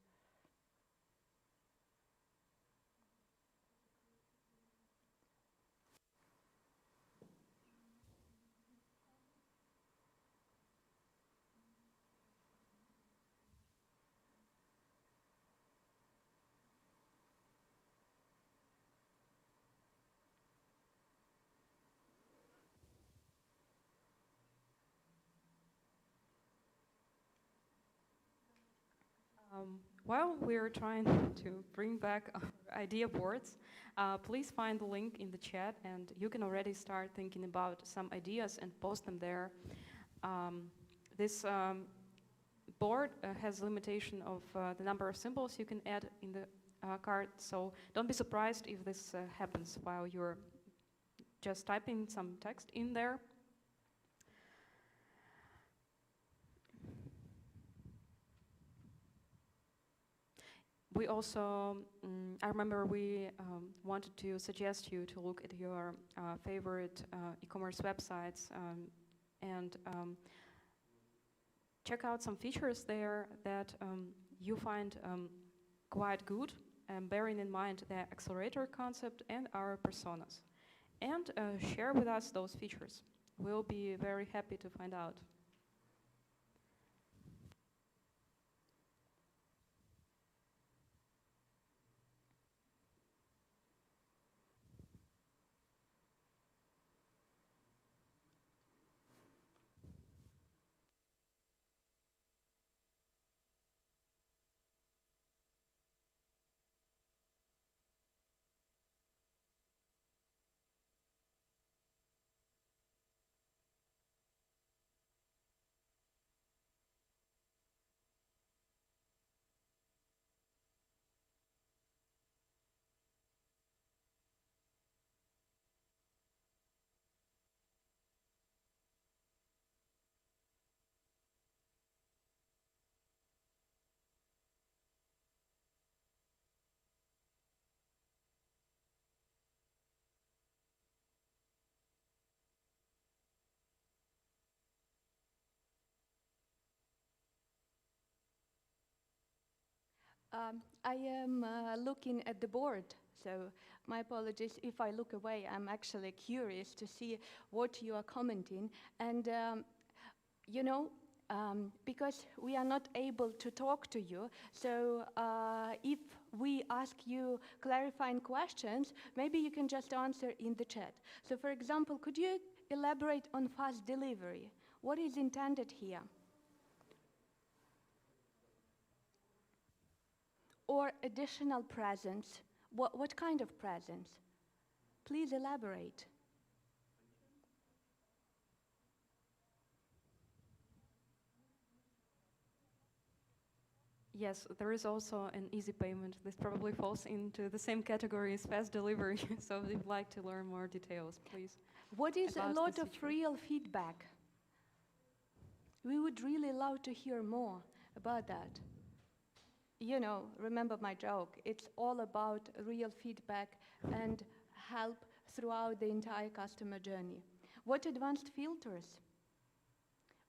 While we're trying to bring back our idea boards, please find the link in the chat, and you can already start thinking about some ideas and post them there. This board has a limitation of the number of symbols you can add in the card, so don't be surprised if this happens while you're just typing some text in there. We also, I remember we wanted to suggest you to look at your favorite e-commerce websites and check out some features there that you find quite good, bearing in mind the accelerator concept and our personas. And share with us those features. We'll be very happy to find out. I am looking at the board, so my apologies if I look away. I'm actually curious to see what you are commenting. And, you know, because we are not able to talk to you, so if we ask you clarifying questions, maybe you can just answer in the chat. So, for example, could you elaborate on fast delivery? What is intended here? Or additional presence? What kind of presence? Please elaborate. Yes, there is also an easy payment. This probably falls into the same category as fast delivery. So if you'd like to learn more details, please. What is a lot of feature. real feedback? We would really love to hear more about that. You know, remember my joke, it's all about real feedback and help throughout the entire customer journey. What advanced filters?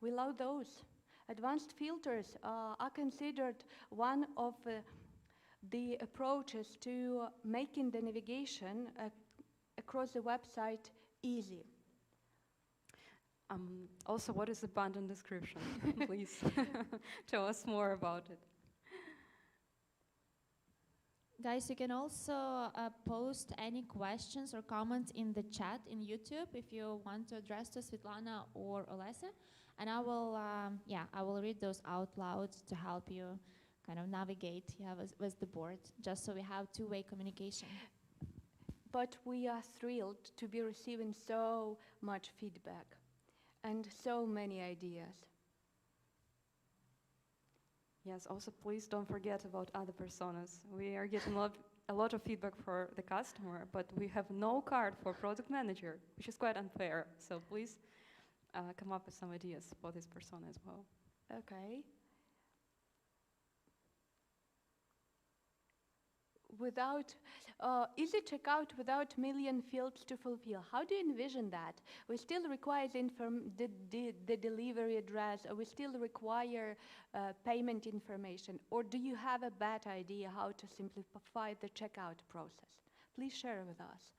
We love those. Advanced filters are considered one of the approaches to making the navigation across the website easy. Also, what is abundant description? Please tell us more about it. Guys, you can also post any questions or comments in the chat in YouTube if you want to address to Svetlana or ОЛЕСЯ, and I will read those out loud to help you kind of navigate with the board, just so we have two-way communication. But we are thrilled to be receiving so much feedback and so many ideas. Yes, also please don't forget about other personas. We are getting a lot of feedback for the customer, but we have no card for product manager, which is quite unfair. So please come up with some ideas for this persona as well. Okay. Easy checkout without million fields to fulfill. How do you envision that? We still require the delivery address, or we still require payment information, or do you have a better idea how to simplify the checkout process? Please share with us.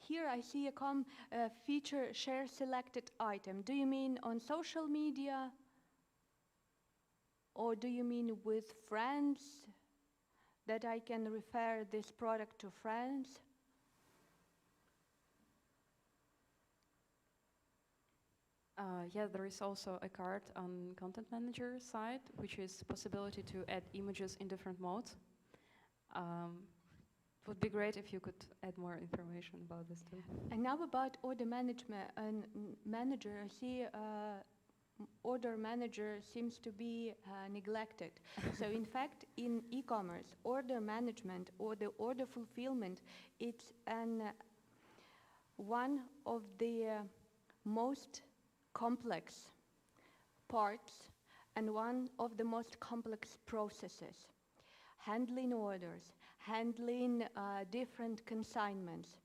Here I see a feature share selected item. Do you mean on social media? Or do you mean with friends, that I can refer this product to friends? Yeah, there is also a card on Content Manager side, which is possibility to add images in different modes. Would be great if you could add more information about this too. And now about order management and manager, I see order manager seems to be neglected. So in fact, in e-commerce, order management or the order fulfillment, it's one of the most complex parts and one of the most complex processes. Handling orders, handling different consignments,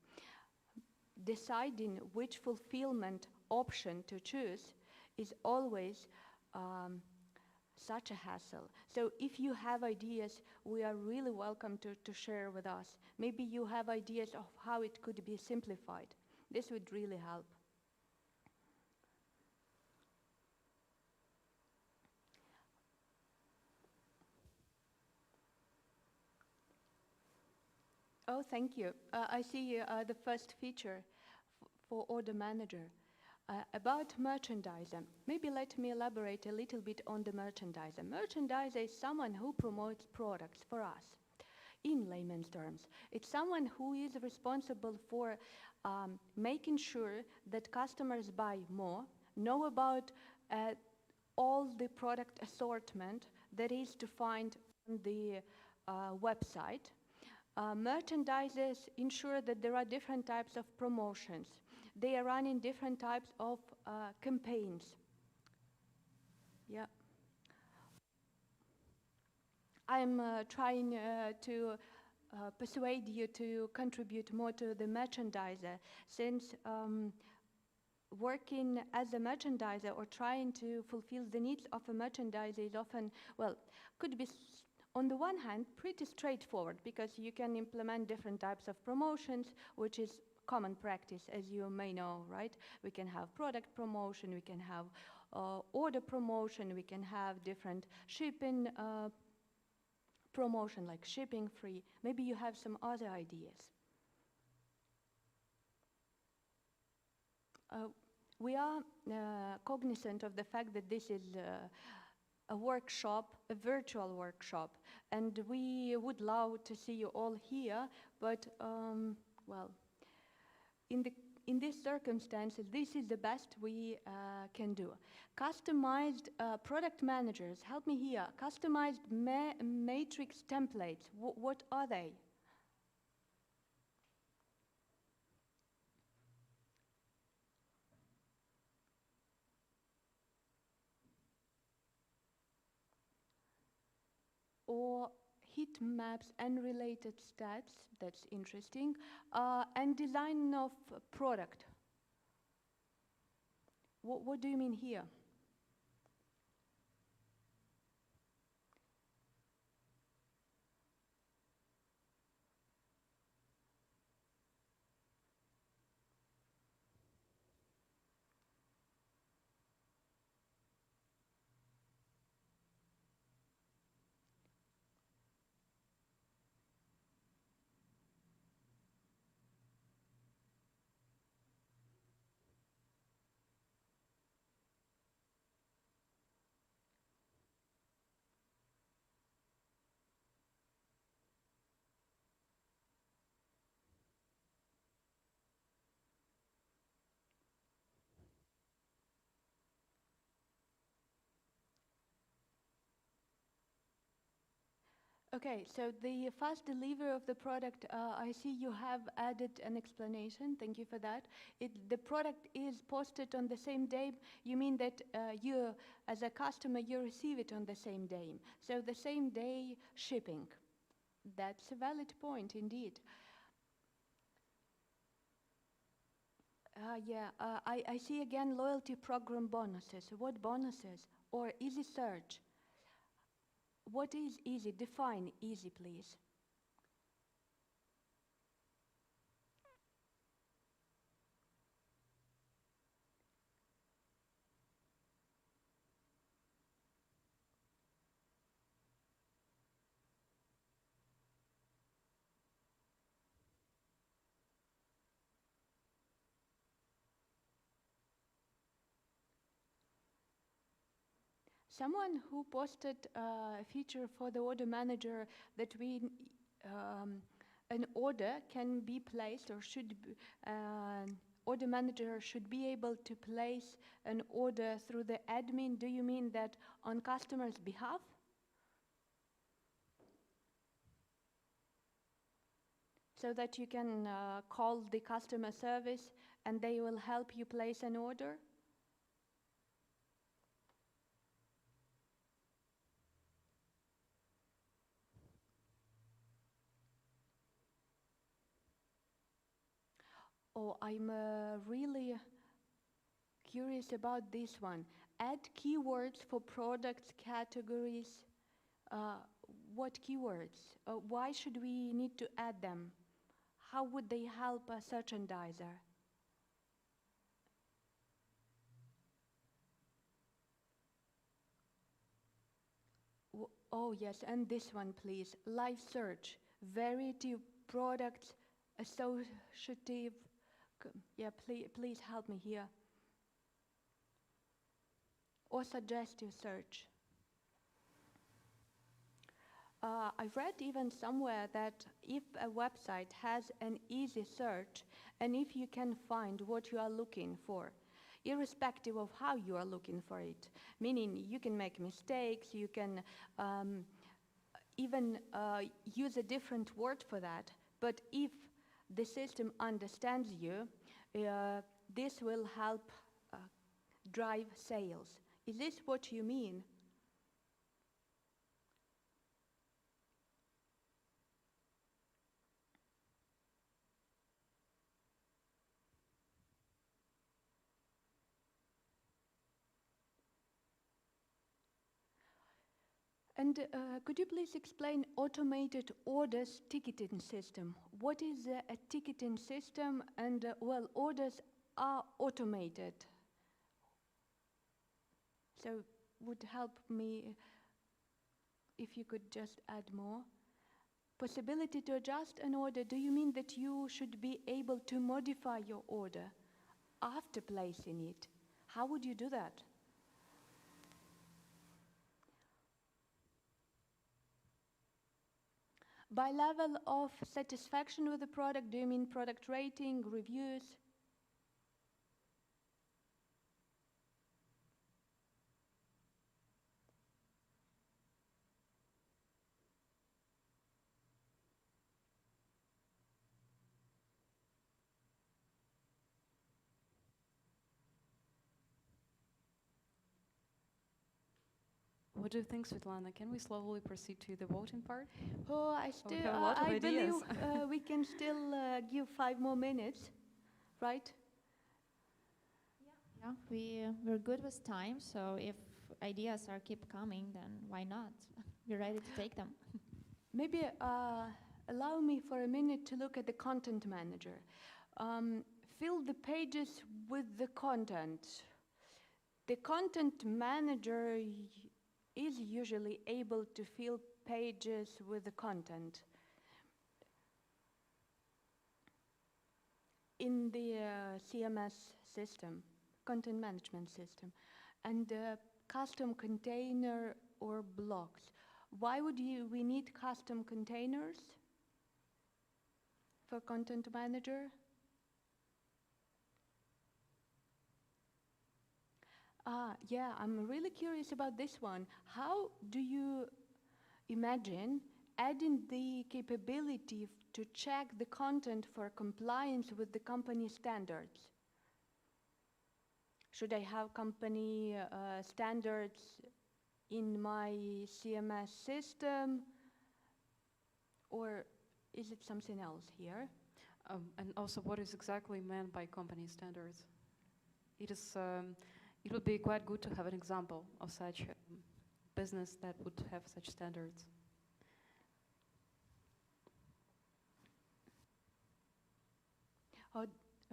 deciding which fulfillment option to choose is always such a hassle. So if you have ideas, we are really welcome to share with us. Maybe you have ideas of how it could be simplified. This would really help. Oh, thank you. I see the first feature for Order Manager. About merchandiser, maybe let me elaborate a little bit on the merchandiser. Merchandiser is someone who promotes products for us. In layman's terms, it's someone who is responsible for making sure that customers buy more, know about all the product assortment that is to find on the website. Merchandisers ensure that there are different types of promotions. They are running different types of campaigns. Yeah. I'm trying to persuade you to contribute more to the merchandiser, since working as a merchandiser or trying to fulfill the needs of a merchandiser is often, well, could be on the one hand pretty straightforward, because you can implement different types of promotions, which is common practice, as you may know, right? We can have product promotion, we can have order promotion, we can have different shipping promotion, like shipping free. Maybe you have some other ideas. We are cognizant of the fact that this is a workshop, a virtual workshop, and we would love to see you all here, but well, in these circumstances, this is the best we can do. Customized product managers, help me here. Customized matrix templates, what are they? Or heat maps and related stats, that's interesting, and design of product. What do you mean here? Okay, so the fast delivery of the product, I see you have added an explanation. Thank you for that. The product is posted on the same day. You mean that you, as a customer, you receive it on the same day. So the same day shipping. That's a valid point, indeed. I see again loyalty program bonuses. What bonuses? Or easy search? What is easy? Define easy, please. someone who posted a feature for the order manager that an order can be placed or order manager should be able to place an order through the admin. Do you mean that on customer's behalf? So that you can call the customer service and they will help you place an order? Oh, I'm really curious about this one. Add keywords for product categories. What keywords? Why should we need to add them? How would they help a merchandiser? Oh yes, and this one please. Live search, variety of products, associative. Yeah, please help me here. Or suggestive search. I've read even somewhere that if a website has an easy search and if you can find what you are looking for, irrespective of how you are looking for it, meaning you can make mistakes, you can even use a different word for that, but if the system understands you, this will help drive sales. Is this what you mean? And could you please explain automated orders ticketing system? What is a ticketing system? And well, orders are automated. So would help me if you could just add more. Possibility to adjust an order. Do you mean that you should be able to modify your order after placing it? How would you do that? By level of satisfaction with the product, do you mean product rating, reviews? What do you think, Svetlana? Can we slowly proceed to the voting part? Oh, I believe we can still give 5 more minutes, right? Yeah, we're good with time, so if ideas keep coming, then why not? We're ready to take them. Maybe allow me for a minute to look at the content manager. Fill the pages with the content. The content manager is usually able to fill pages with the content. In the CMS system, content management system, and custom container or blocks. Why would we need custom containers for content manager? Yeah, I'm really curious about this one. How do you imagine adding the capability to check the content for compliance with the company standards? Should I have company standards in my CMS system, or is it something else here? And also, what is exactly meant by company standards? It would be quite good to have an example of such a business that would have such standards. Oh,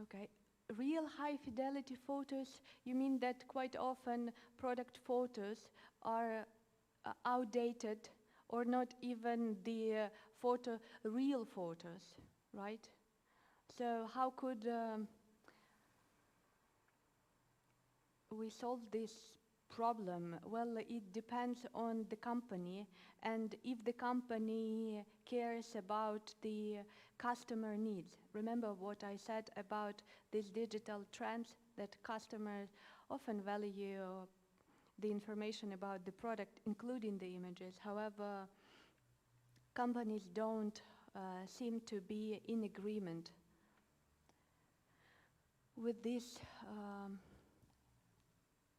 okay. Real high fidelity photos, you mean that quite often product photos are outdated or not even the real photos, right? So how could we solve this problem? Well, it depends on the company, and if the company cares about the customer needs. Remember what I said about these digital trends, that customers often value the information about the product, including the images. However, companies don't seem to be in agreement with this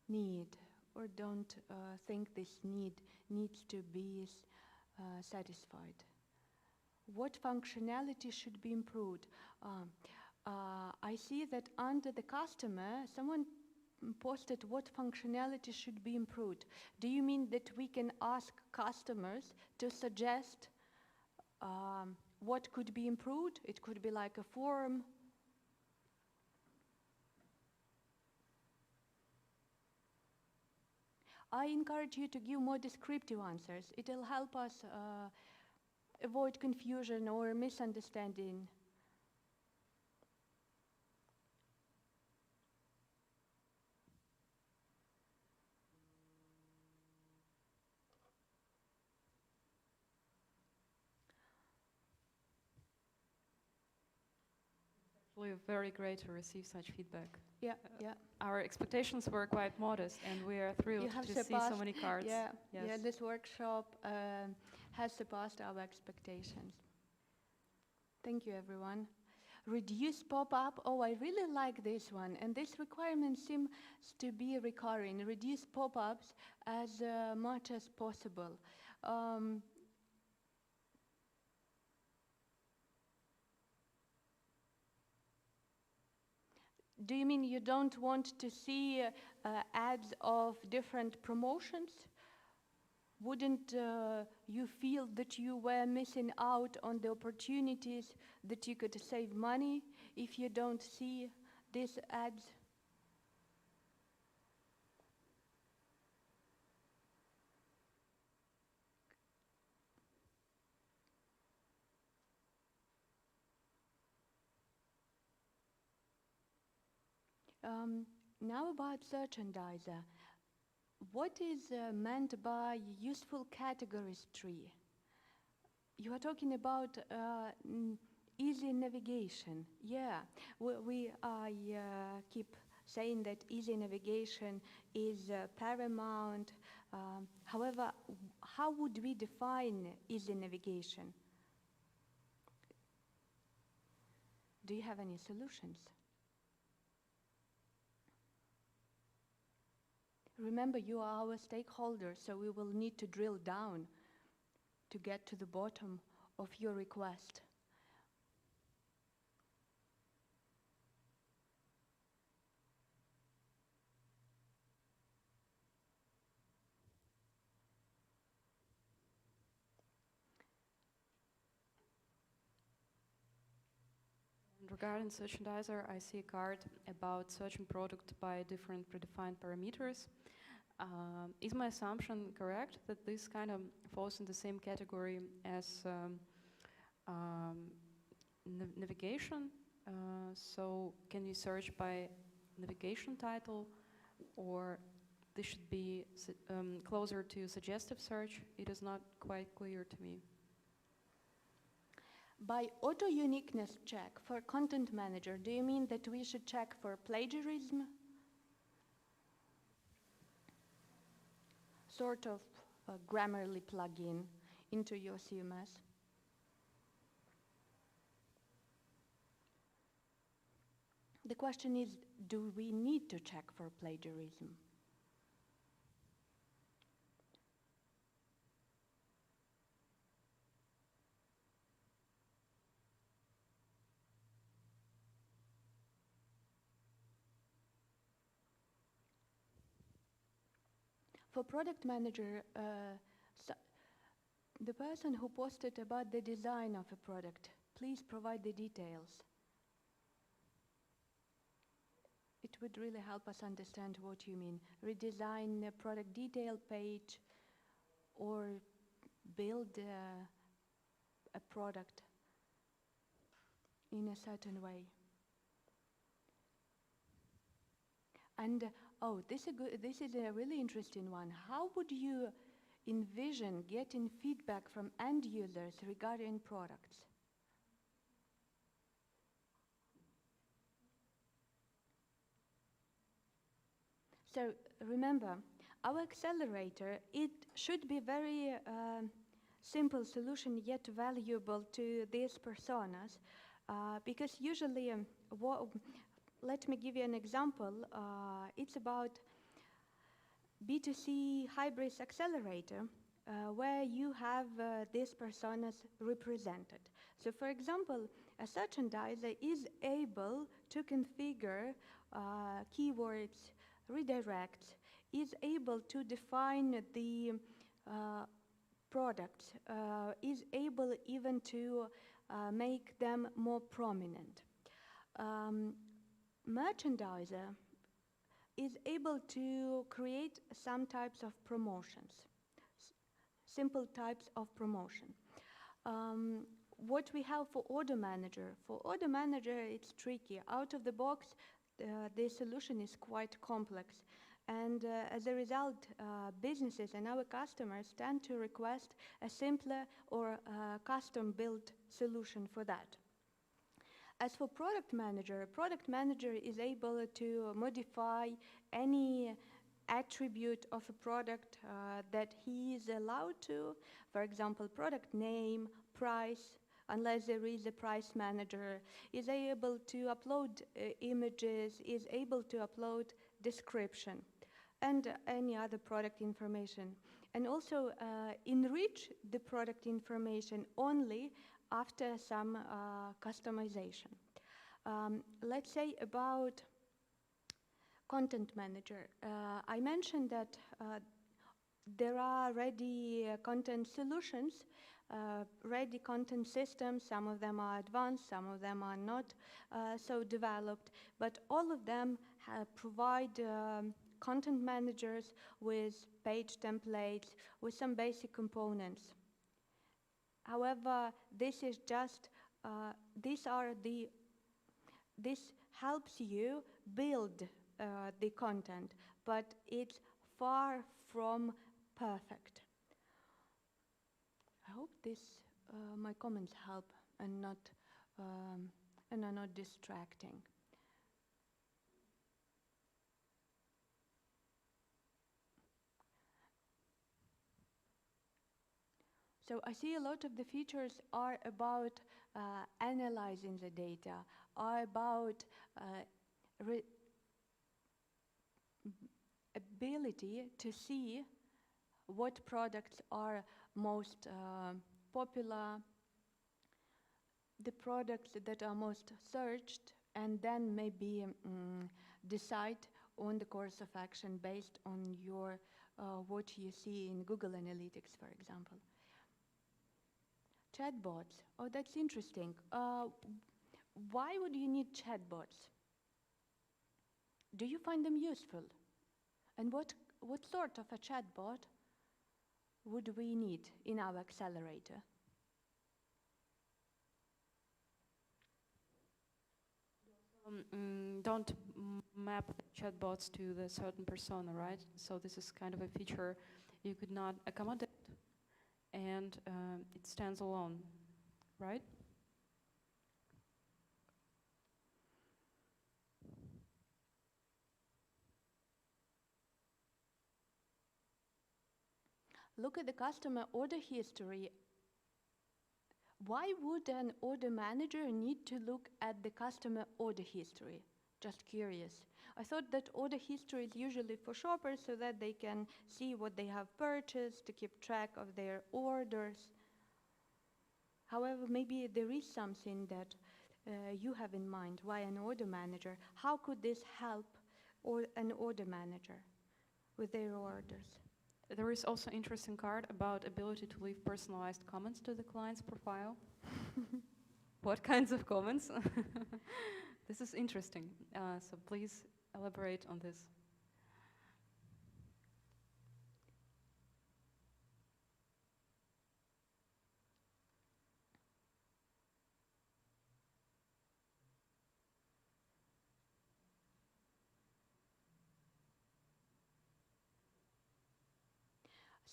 need, or don't think this need needs to be satisfied. What functionality should be improved? I see that under the customer, someone posted what functionality should be improved. Do you mean that we can ask customers to suggest what could be improved? It could be like a form. I encourage you to give more descriptive answers. It'll help us avoid confusion or misunderstanding. It's very great to receive such feedback. Yeah, yeah. Our expectations were quite modest, and we are thrilled to see so many cards. Yeah, Yes. yeah. This workshop has surpassed our expectations. Thank you, everyone. Reduce pop-up. Oh, I really like this one, and this requirement seems to be recurring. Reduce pop-ups as much as possible. Do you mean you don't want to see ads of different promotions? Wouldn't you feel that you were missing out on the opportunities that you could save money if you don't see these ads? Now about Searchandizer. What is meant by useful categories tree? You are talking about easy navigation. Yeah, I keep saying that easy navigation is paramount. However, how would we define easy navigation? Do you have any solutions? Remember, you are our stakeholder, so we will need to drill down to get to the bottom of your request. Regarding Searchandizer, I see a card about searching product by different predefined parameters. Is my assumption correct that this kind of falls in the same category as navigation? So can you search by navigation title, or this should be closer to suggestive search? It is not quite clear to me. By auto-uniqueness check for content manager, do you mean that we should check for plagiarism? Sort of a Grammarly plugin into your CMS. The question is, do we need to check for plagiarism? For product manager, the person who posted about the design of a product, please provide the details. It would really help us understand what you mean. Redesign a product detail page or build a product in a certain way. And Oh, this is a really interesting one. How would you envision getting feedback from end users regarding products? So remember, our accelerator, it should be very simple solution yet valuable to these personas, because usually, let me give you an example. It's about B2C Hybris Accelerator, where you have these personas represented. So for example, a merchandiser is able to configure keywords, redirects, is able to define the products, is able even to make them more prominent. Merchandiser is able to create some types of promotions, simple types of promotion. What we have for order manager it's tricky. Out of the box, the solution is quite complex. And as a result, businesses and our customers tend to request a simpler or custom-built solution for that. As for product manager is able to modify any attribute of a product that he is allowed to. For example, product name, price, unless there is a price manager, is able to upload images, is able to upload description, and any other product information. And also enrich the product information only after some customization. Let's say about content manager. I mentioned that there are ready content solutions, ready content systems. Some of them are advanced, some of them are not so developed, but all of them provide content managers with page templates, with some basic components. However, this is just, this helps you build the content, but it's far from perfect. I hope my comments help and are not distracting. So I see a lot of the features are about analyzing the data, are about ability to see what products are most popular, the products that are most searched, and then maybe decide on the course of action based on your what you see in Google Analytics, for example. Chatbots. Oh, that's interesting. Why would you need chatbots? Do you find them useful? And what sort of a chatbot would we need in our accelerator? Don't map chatbots to the certain persona, right? So this is kind of a feature you could not accommodate, and it stands alone, right? Look at the customer order history. Why would an order manager need to look at the customer order history? Just curious. I thought that order history is usually for shoppers so that they can see what they have purchased, to keep track of their orders. However, maybe there is something that you have in mind. Why an order manager? How could this help an order manager with their orders? There is also interesting card about ability to leave personalized comments to the client's profile. What kinds of comments? This is interesting. So please elaborate on this.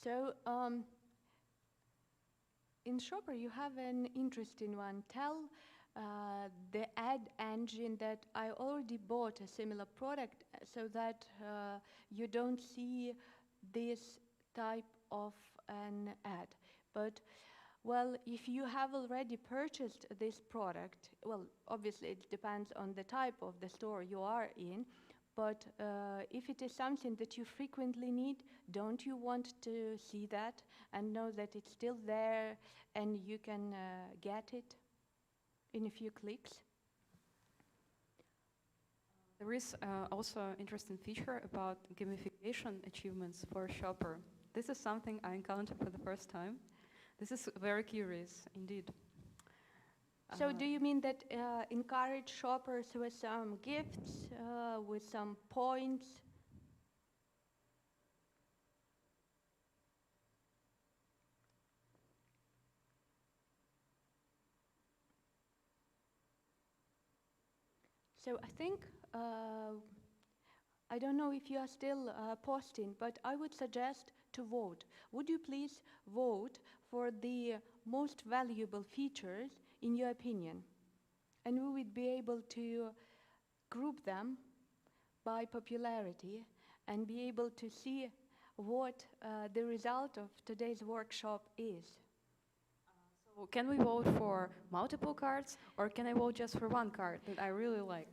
So, in Shopper, you have an interesting one. Tell the ad engine that I already bought a similar product so that you don't see this type of an ad. But, well, if you have already purchased this product, well, obviously it depends on the type of the store you are in, but if it is something that you frequently need, don't you want to see that and know that it's still there and you can get it in a few clicks? There is also an interesting feature about gamification achievements for a shopper. This is something I encountered for the first time. This is very curious, indeed. So do you mean that encourage shoppers with some gifts, with some points? So I think, I don't know if you are still posting, but I would suggest to vote. Would you please vote for the most valuable features in your opinion? And we would be able to group them by popularity and be able to see what the result of today's workshop is. So can we vote for multiple cards, or can I vote just for one card that I really like?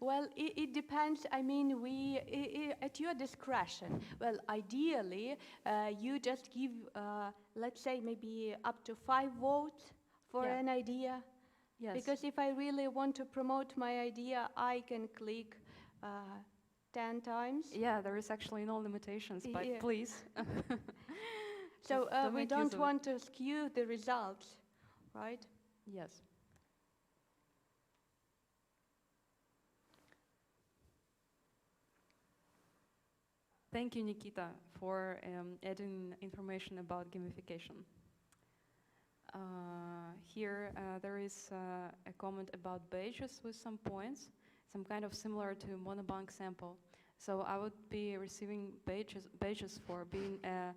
Well, it depends. I mean, at your discretion. Well, ideally, you just give, let's say, maybe up to 5 votes for an idea. Yes. Because if I really want to promote my idea, I can click 10 times. Yeah, there is actually no limitations, but Yeah. please. So to we make don't use of it. want to skew the results, right? Yes. Thank you, Nikita, for adding information about gamification. Here there is a comment about badges with some points, some kind of similar to monobank sample. So I would be receiving badges for being a,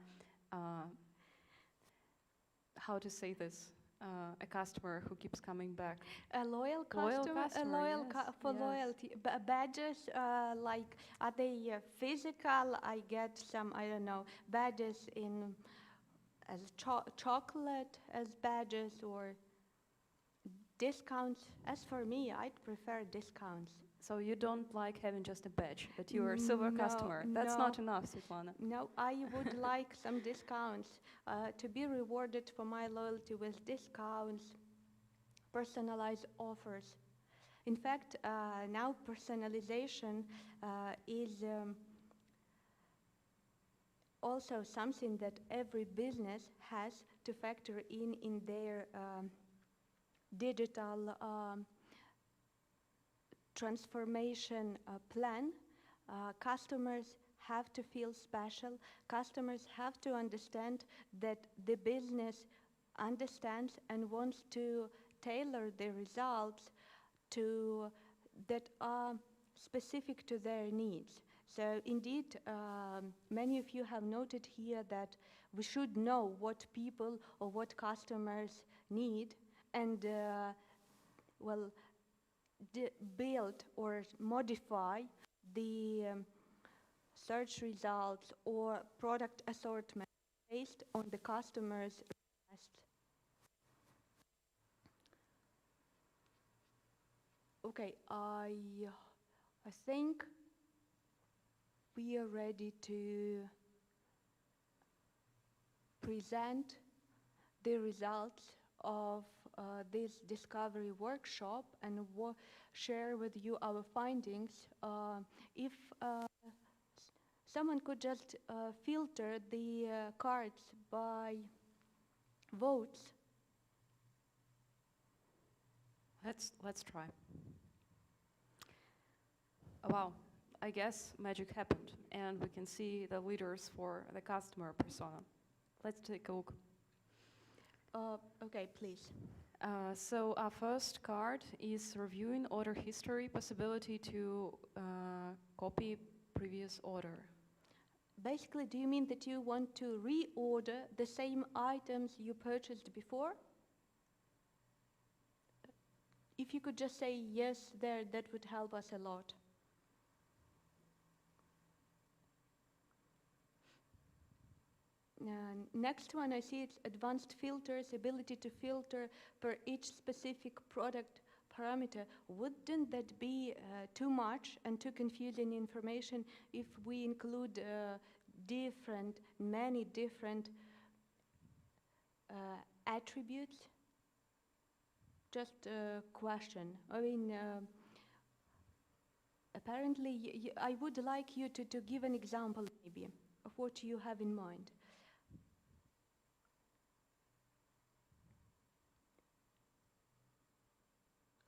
how to say this, a customer who keeps coming back. A loyal Loyal customer, customer, a loyal yes, for yes. loyalty. Badges, like, are they physical? I get some, I don't know, badges in as chocolate as badges, or discounts. As for me, I'd prefer discounts. So you don't like having just a badge, that you are a silver No, customer. That's no. not enough, Svetlana. No, I would like some discounts, to be rewarded for my loyalty with discounts, personalized offers. In fact, now personalization is also something that every business has to factor in their digital transformation plan. Customers have to feel special. Customers have to understand that the business understands and wants to tailor the results to that are specific to their needs. So indeed, many of you have noted here that we should know what people or what customers need, and well, build or modify the search results or product assortment based on the customer's request. Okay, I think we are ready to present the results of this discovery workshop and share with you our findings. If someone could just filter the cards by votes. Let's try. Wow, I guess magic happened, and we can see the leaders for the customer persona. Let's take a look. Okay, please. So our first card is reviewing order history, possibility to copy previous order. Basically, do you mean that you want to reorder the same items you purchased before? If you could just say yes there, that would help us a lot. Next one, I see it's advanced filters, ability to filter per each specific product parameter. Wouldn't that be too much and too confusing information if we include many different attributes? Just a question. I mean, apparently, I would like you to give an example, maybe, of what you have in mind.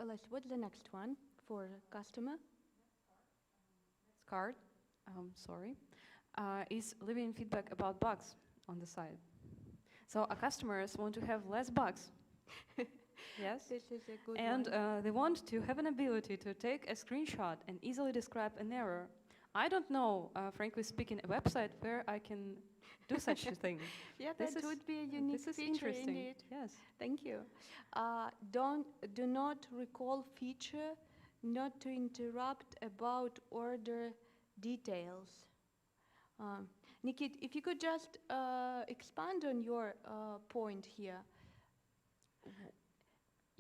Alex, what's the next one for customer? Next card, sorry, is leaving feedback about bugs on the site. So our customers want to have less bugs. Yes. This is a good And one. they want to have an ability to take a screenshot and easily describe an error. I don't know, frankly speaking, a website where I can do such a thing. Yeah, this that is- would be a unique This is feature interesting. indeed. Yes. Thank you. Do not recall feature, not to interrupt about order details. Nikit, if you could just expand on your point here.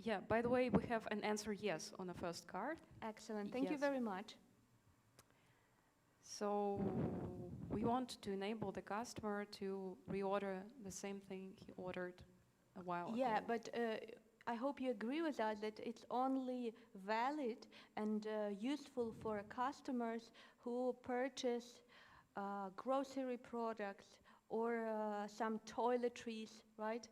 Yeah, by the way, we have an answer yes on the first card. Excellent. Thank you Yes. very much. So we want to enable the customer to reorder the same thing he ordered a while Yeah, ago. but I hope you agree with us that it's only valid and useful for customers who purchase grocery products or some toiletries, right?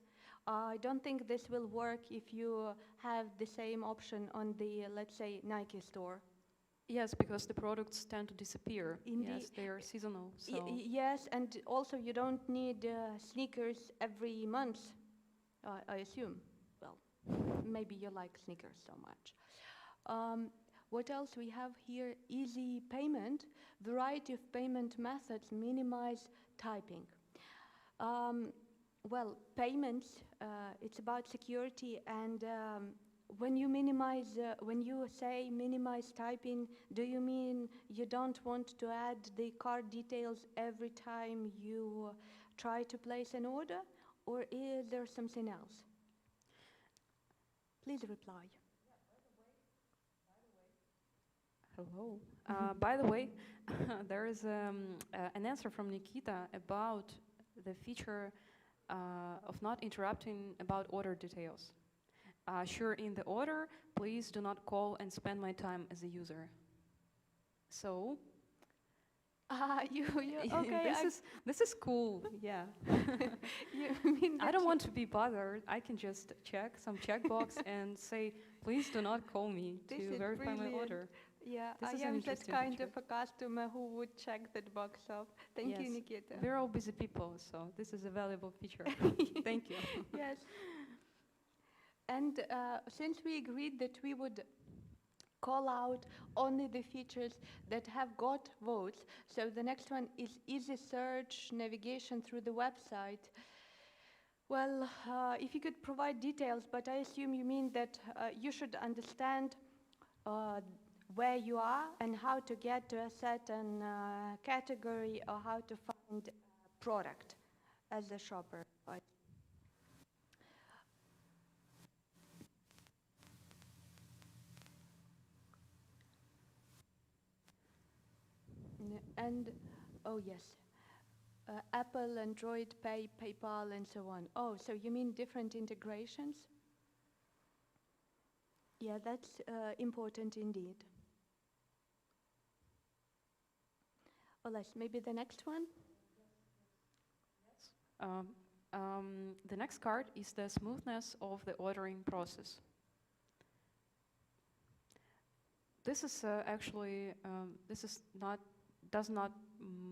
I don't think this will work if you have the same option on the, let's say, Nike store. Yes, because the products tend to disappear. Indeed. Yes, they are seasonal. So Yes, and also you don't need sneakers every month, I assume. Well, maybe you like sneakers so much. What else we have here? Easy payment, variety of payment methods, minimize typing. Well, payments, it's about security, and when you say minimize typing, do you mean you don't want to add the card details every time you try to place an order, or is there something else? Please reply. hello. By the way, there is an answer from Nikita about the feature of not interrupting about order details. Sure, in the order, please do not call and spend my time as a user. So, Okay. this is cool. Yeah. You mean I that don't want to be bothered. I can just check some checkbox and say, please do not call me This to is verify my brilliant. order. Yeah, This I is an am that interesting kind feature. of a customer who would check that box off. Thank you, Yes. Nikita. We're all busy people, so this is a valuable feature. Thank you. Yes. And since we agreed that we would call out only the features that have got votes, so the next one is easy search, navigation through the website. Well, if you could provide details, but I assume you mean that you should understand where you are and how to get to a certain category or how to find a product as a shopper. Right? And, oh yes, Apple, Android Pay, PayPal, and so on. Oh, so you mean different integrations? Yeah, that's important indeed. Oles, maybe the next one? The next card is the smoothness of the ordering process. This is actually, does not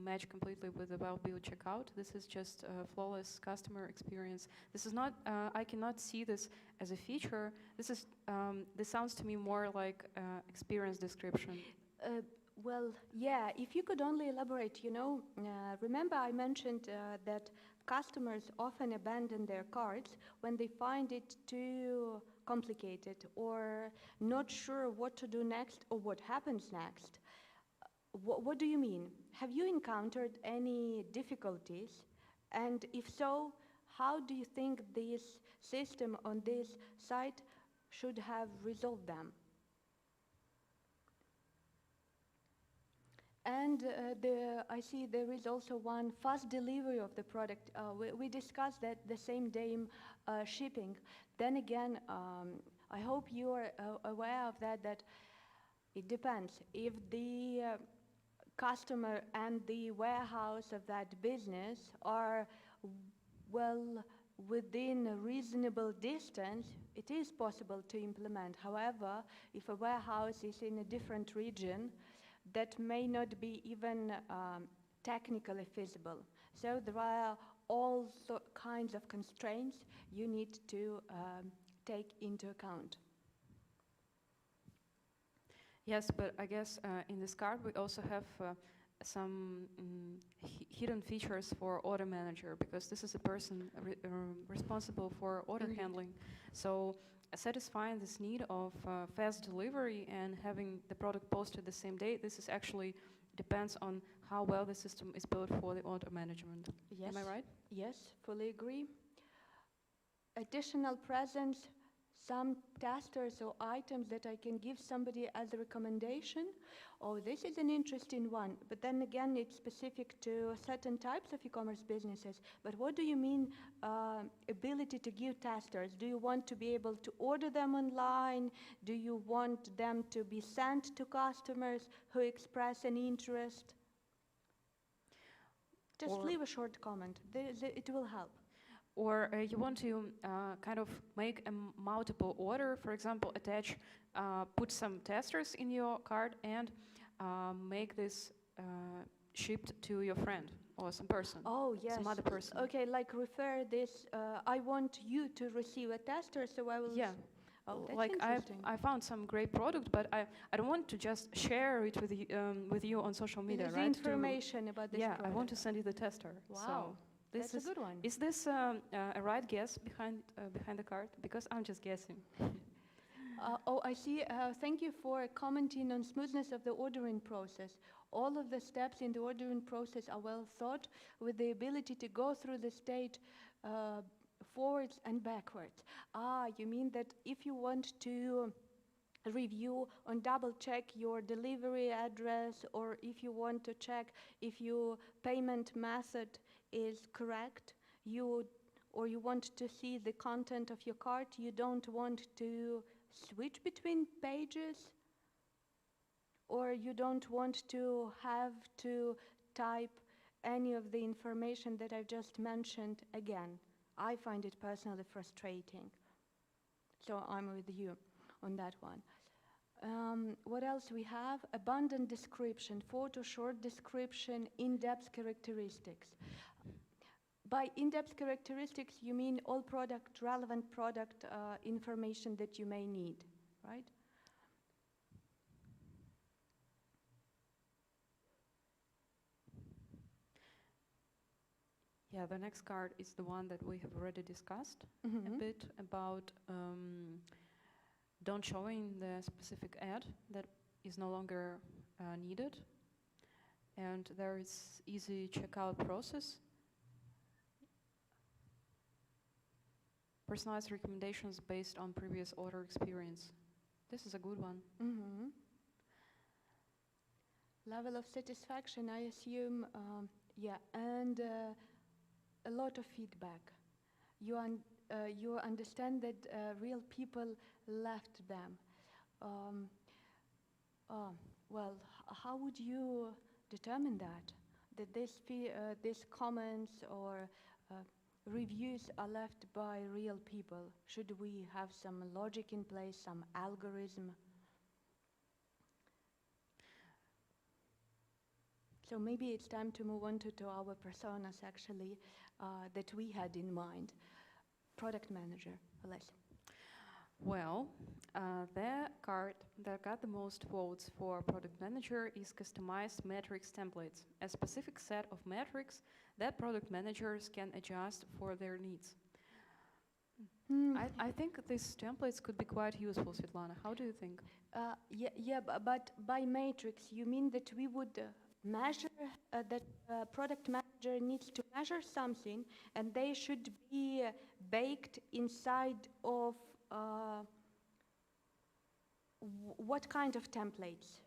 match completely with the well-built checkout. This is just a flawless customer experience. This is not, I cannot see this as a feature. This sounds to me more like experience description. Well, yeah, if you could only elaborate, remember I mentioned that customers often abandon their carts when they find it too complicated or not sure what to do next or what happens next. What do you mean? Have you encountered any difficulties? And if so, how do you think this system on this site should have resolved them? And I see there is also one fast delivery of the product. We discussed that the same day shipping. Then again, I hope you are aware of that it depends. If the customer and the warehouse of that business are well within a reasonable distance, it is possible to implement. However, if a warehouse is in a different region, that may not be even technically feasible. So there are all kinds of constraints you need to take into account. Yes, but I guess in this card we also have some hidden features for order manager, because this is a person responsible for order handling. So satisfying this need of fast delivery and having the product posted the same day, this is actually depends on how well the system is built for the order management. Yes. Am I right? Yes, fully agree. Additional presence, some testers or items that I can give somebody as a recommendation. Oh, this is an interesting one. But then again, it's specific to certain types of e-commerce businesses. But what do you mean ability to give testers? Do you want to be able to order them online? Do you want them to be sent to customers who express an interest? Just leave a short comment. It will help. Or you want to kind of make a multiple order, for example, attach, put some testers in your cart and make this shipped to your friend or some person. Oh, yes. Some other person. Okay, like refer this, I want you to receive a tester, so I will... Yeah. Oh, that's like interesting. I found some great product, but I don't want to just share it with you on social media, The right? information about this product. I want to send you the tester. Wow. So this That's a good one. Is this a right guess behind the card? Because I'm just guessing. I see. Thank you for commenting on smoothness of the ordering process. All of the steps in the ordering process are well thought, with the ability to go through the state forwards and backwards. You mean that if you want to review and double check your delivery address, or if you want to check if your payment method is correct, or you want to see the content of your cart, you don't want to switch between pages, or you don't want to have to type any of the information that I've just mentioned again. I find it personally frustrating. So I'm with you on that one. What else we have? Abundant description, photo, short description, in-depth characteristics. By in-depth characteristics, you mean all relevant product information that you may need, right? Yeah, the next card is the one that we have already discussed a bit about don't showing the specific ad that is no longer needed, and there is easy checkout process, personalized recommendations based on previous order experience. This is a good one. Level of satisfaction, I assume, yeah, and a lot of feedback. You understand that real people left them. Well, how would you determine that these comments or reviews are left by real people? Should we have some logic in place, some algorithm? So maybe it's time to move on to our personas, actually, that we had in mind. Product manager, Alesia. Well, the card that got the most votes for product manager is customized metrics templates, a specific set of metrics that product managers can adjust for their needs. I think these templates could be quite useful, Svetlana. How do you think? But by matrix, you mean that we would measure, that product manager needs to measure something, and they should be baked inside of what kind of templates?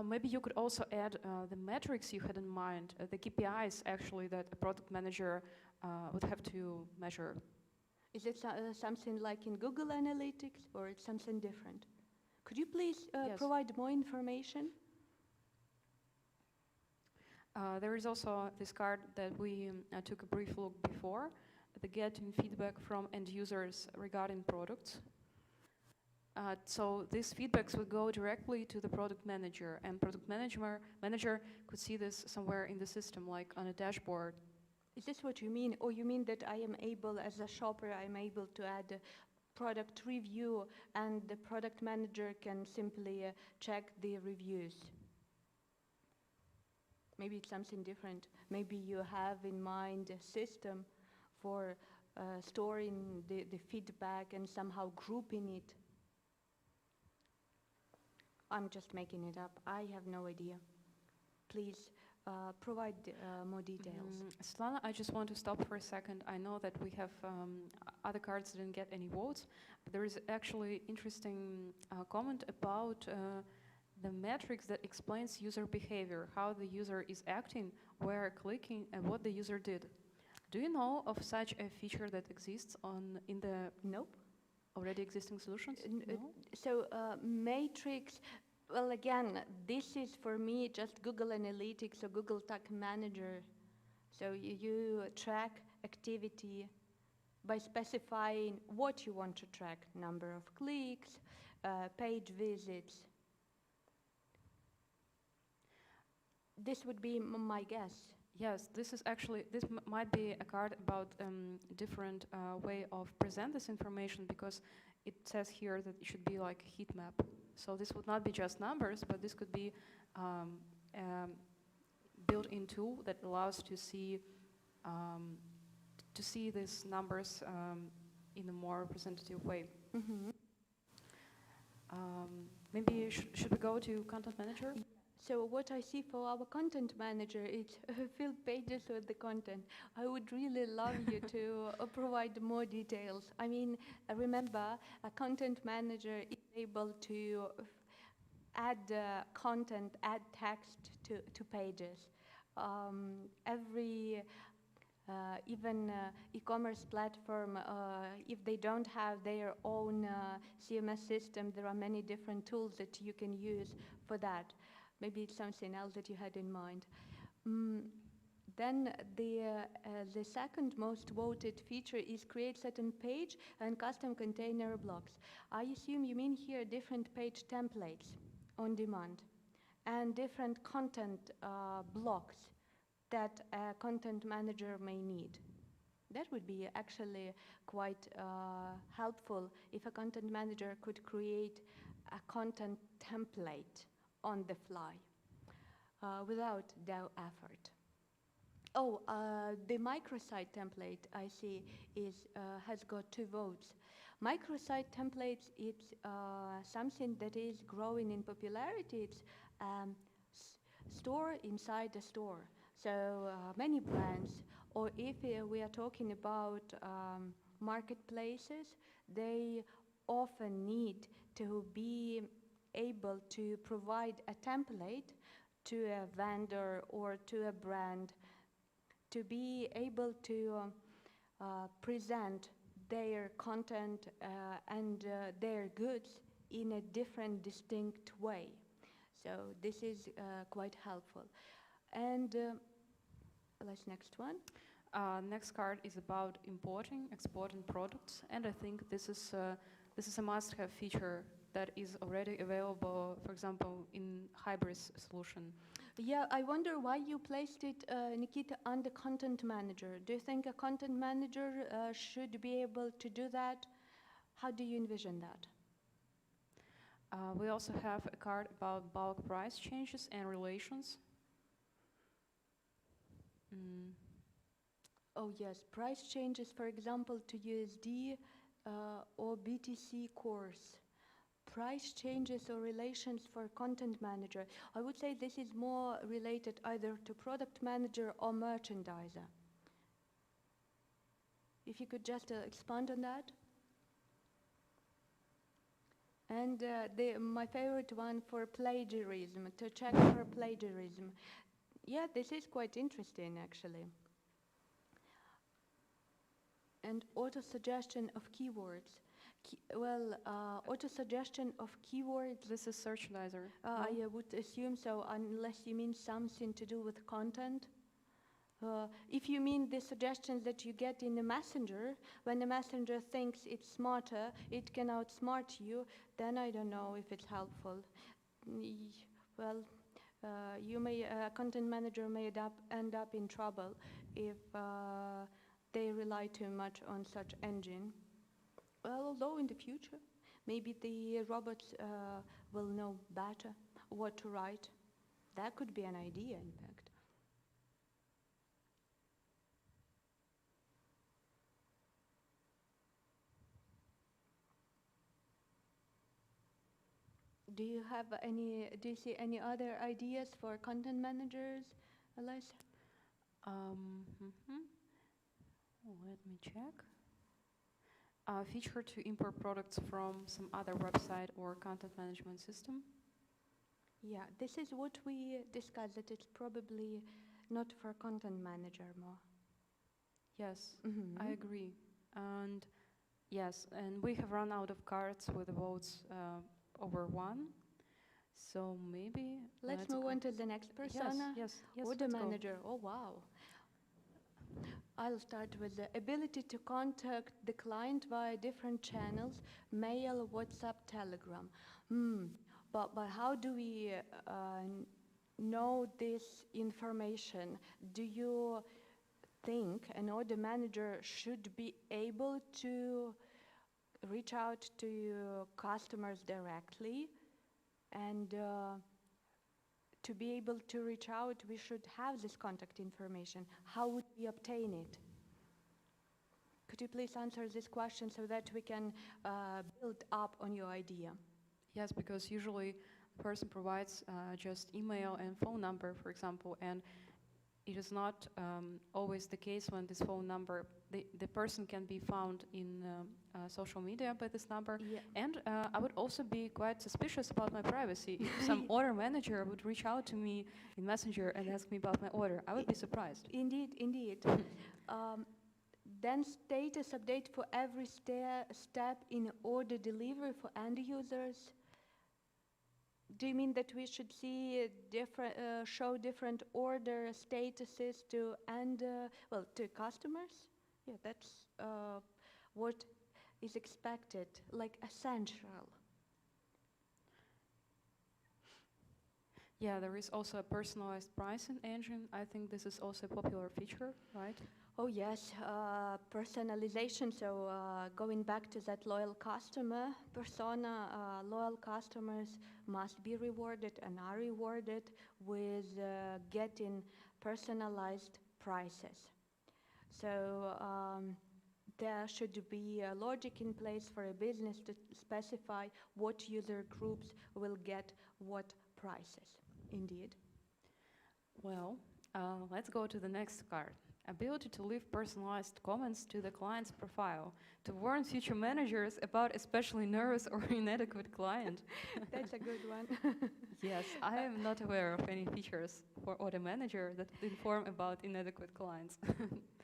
Maybe you could also add the metrics you had in mind, the KPIs actually that a product manager would have to measure. Is it something like in Google Analytics, or it's something different? Could you please Yes. provide more information? There is also this card that we took a brief look before, the getting feedback from end users regarding products. So these feedbacks would go directly to the product manager, and product manager could see this somewhere in the system, like on a dashboard. Is this what you mean? Or you mean that I am able, as a shopper, I'm able to add a product review, and the product manager can simply check the reviews? Maybe it's something different. Maybe you have in mind a system for storing the feedback and somehow grouping it. I'm just making it up. I have no idea. Please provide more details. Svetlana, I just want to stop for a second. I know that we have other cards that didn't get any votes, but there is actually interesting comment about the metrics that explains user behavior, how the user is acting, where clicking, and what the user did. Do you know of such a feature that exists in the Nope. already existing solutions? No? So matrix, well, again, this is for me just Google Analytics or Google Tag Manager. So you track activity by specifying what you want to track: number of clicks, page visits. This would be my guess. Yes, this is actually, this might be a card about different way of present this information, because it says here that it should be like a heat map. So this would not be just numbers, but this could be built-in tool that allows to see these numbers in a more representative way. Mm-hmm. Maybe should we go to content manager? So what I see for our content manager is fill pages with the content. I would really love you to provide more details. I mean, remember, a content manager is able to add content, add text to pages. Even e-commerce platform, if they don't have their own CMS system, there are many different tools that you can use for that. Maybe it's something else that you had in mind. Then the second most voted feature is create certain page and custom container blocks. I assume you mean here different page templates on demand and different content blocks that a content manager may need. That would be actually quite helpful if a content manager could create a content template on the fly without their effort. Oh, the microsite template I see has got 2 votes. Microsite templates, it's something that is growing in popularity. It's store inside a store. So many brands, or if we are talking about marketplaces, they often need to be able to provide a template to a vendor or to a brand to be able to present their content and their goods in a different, distinct way. So this is quite helpful. And let's next one. Next card is about importing, exporting products, and I think this is a must-have feature that is already available, for example, in Hybris solution. Yeah, I wonder why you placed it, Nikita, under content manager. Do you think a content manager should be able to do that? How do you envision that? We also have a card about bulk price changes and relations. Oh yes, price changes, for example, to USD or BTC course. Price changes or relations for content manager. I would say this is more related either to product manager or merchandiser. If you could just expand on that. And my favorite one for plagiarism, to check for plagiarism. Yeah, this is quite interesting actually. And auto-suggestion of keywords. Auto-suggestion of keywords. This is Searchlizer. I would assume so, unless you mean something to do with content. If you mean the suggestions that you get in the messenger, when the messenger thinks it's smarter, it can outsmart you, then I don't know if it's helpful. Well, a content manager may end up in trouble if they rely too much on such engine. Well, although in the future, maybe the robots will know better what to write. That could be an idea, in fact. Do you see any other ideas for content managers, Alesia? Let me check. Feature to import products from some other website or content management system. Yeah, this is what we discussed, that it's probably not for content manager more. Yes, I agree. And yes, and we have run out of cards with the votes over 1. So maybe let's move on to the next persona. Yes. Order manager. Oh wow. I'll start with the ability to contact the client via different channels: mail, WhatsApp, Telegram. But how do we know this information? Do you think an order manager should be able to reach out to customers directly? And to be able to reach out, we should have this contact information. How would we obtain it? Could you please answer this question so that we can build up on your idea? Yes, because usually the person provides just email and phone number, for example, and it is not always the case when this phone number, the person can be found in social media by this number. Yeah. And I would also be quite suspicious about my privacy. If some order manager would reach out to me in Messenger and ask me about my order, I would be surprised. Indeed. Then status update for every step in order delivery for end users. Do you mean that we should see show different order statuses to to customers? Yeah, that's what is expected, like essential. Yeah, there is also a personalized pricing engine. I think this is also a popular feature, right? Oh yes, personalization. So going back to that loyal customer persona, loyal customers must be rewarded and are rewarded with getting personalized prices. So there should be a logic in place for a business to specify what user groups will get what prices. Indeed. Well, let's go to the next card. Ability to leave personalized comments to the client's profile to warn future managers about especially nervous or inadequate client. That's a good one. Yes, I am not aware of any features for order manager that inform about inadequate clients.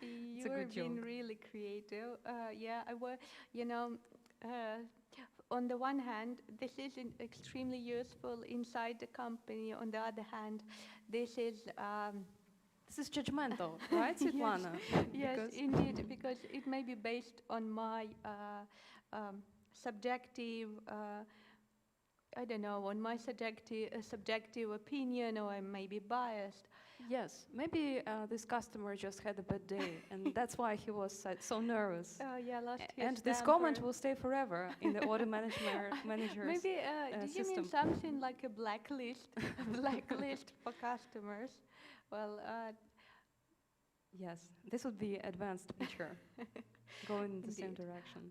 You are being really creative. On the one hand, this is extremely useful inside the company. On the other hand, this is judgmental, right, Svetlana? Yes, indeed, because it may be based on my subjective, on my subjective opinion, or I may be biased. Yes, maybe this customer just had a bad day, and that's why he was so nervous. Yeah, lost his And this temper. comment will stay forever in the order manager's Maybe, do you mean system. something like a blacklist, blacklist for customers? Well, Yes, this would be advanced feature, going in the same Indeed. direction.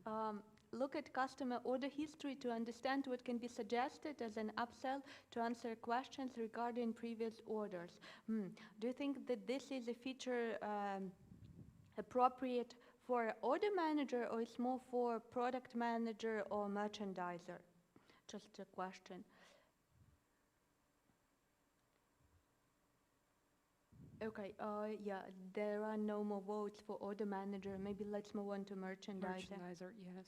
Look at customer order history to understand what can be suggested as an upsell to answer questions regarding previous orders. Do you think that this is a feature appropriate for order manager, or it's more for product manager or merchandiser? Just a question. Okay, yeah, there are no more votes for order manager. Maybe let's move on to merchandiser. Merchandiser, yes.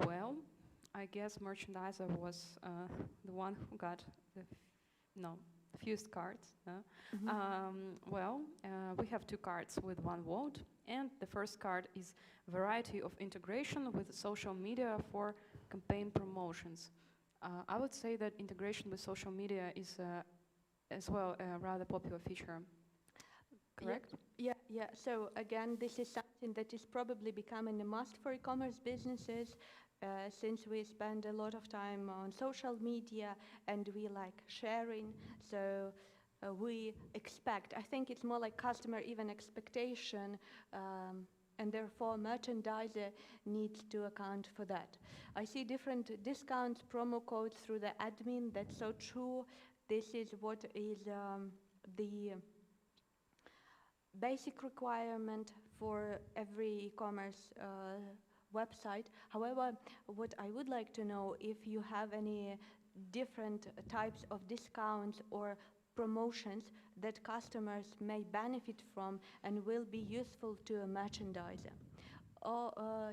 Well, I guess merchandiser was the one who got the fewest cards. Well, we have 2 cards with 1 vote, and the first card is variety of integration with social media for campaign promotions. I would say that integration with social media is as well a rather popular feature. Correct? Yeah. So again, this is something that is probably becoming a must for e-commerce businesses, since we spend a lot of time on social media and we like sharing. So we expect, I think it's more like customer even expectation, and therefore merchandiser needs to account for that. I see different discounts, promo codes through the admin. That's so true. This is what is the basic requirement for every e-commerce website. However, what I would like to know, if you have any different types of discounts or promotions that customers may benefit from and will be useful to a merchandiser.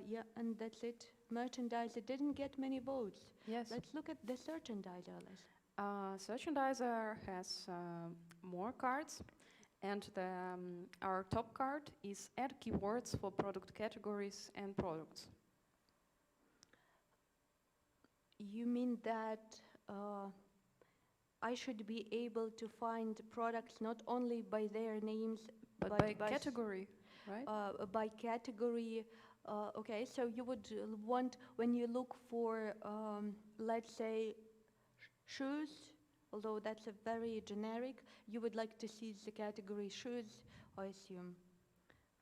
Yeah, and that's it. Merchandiser didn't get many votes. Yes. Let's look at the searchandiser list. Searchandiser has more cards, and our top card is add keywords for product categories and products. You mean that I should be able to find products not only by their names, But by category, right? By category. Okay, so you would want, when you look for, let's say, shoes, although that's a very generic, you would like to see the category shoes, I assume.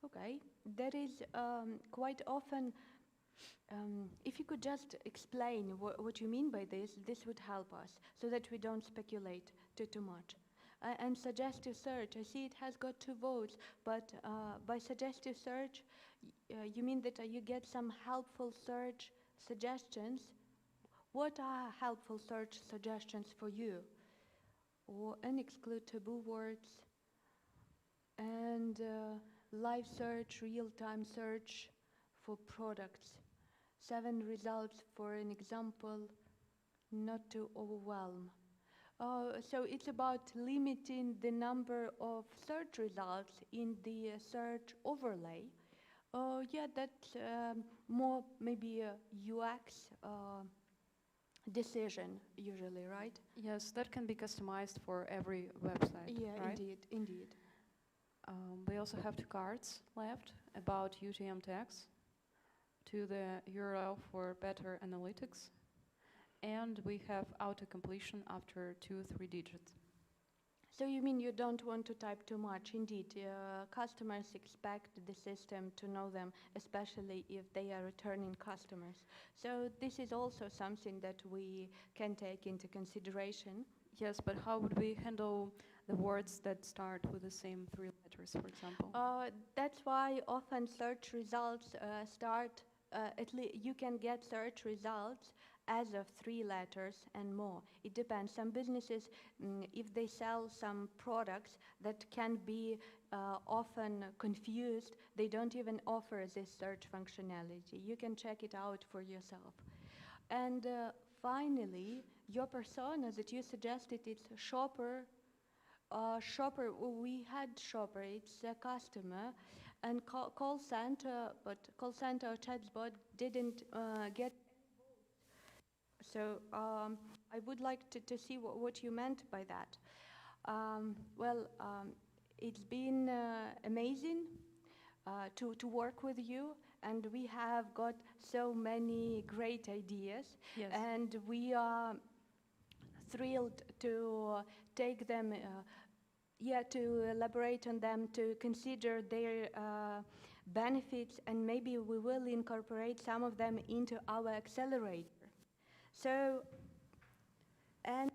Okay, that is quite often, if you could just explain what you mean by this would help us, so that we don't speculate too much. And suggestive search, I see it has got 2 votes, but by suggestive search, you mean that you get some helpful search suggestions. What are helpful search suggestions for you? And exclude taboo words, and live search, real-time search for products. 7 results for an example, not to overwhelm. So it's about limiting the number of search results in the search overlay. Yeah, that's more maybe a UX decision usually, right? Yes, that can be customized for every website. Yeah, right? indeed. We also have 2 cards left about UTM tags to the URL for better analytics, and we have auto-completion after 2-3 digits. So you mean you don't want to type too much? Indeed, customers expect the system to know them, especially if they are returning customers. So this is also something that we can take into consideration. Yes, but how would we handle the words that start with the same 3 letters, for example? That's why often search results start, you can get search results as of 3 letters and more. It depends. Some businesses, if they sell some products that can be often confused, they don't even offer this search functionality. You can check it out for yourself. And finally, your persona that you suggested, it's shopper. Shopper, we had shopper, it's a customer, and call center, but call center or chatbot didn't get. So I would like to see what you meant by that. It's been amazing to work with you, and we have got so many great ideas, Yes. and we are thrilled to take them, to elaborate on them, to consider their benefits, and maybe we will incorporate some of them into our accelerator. So, and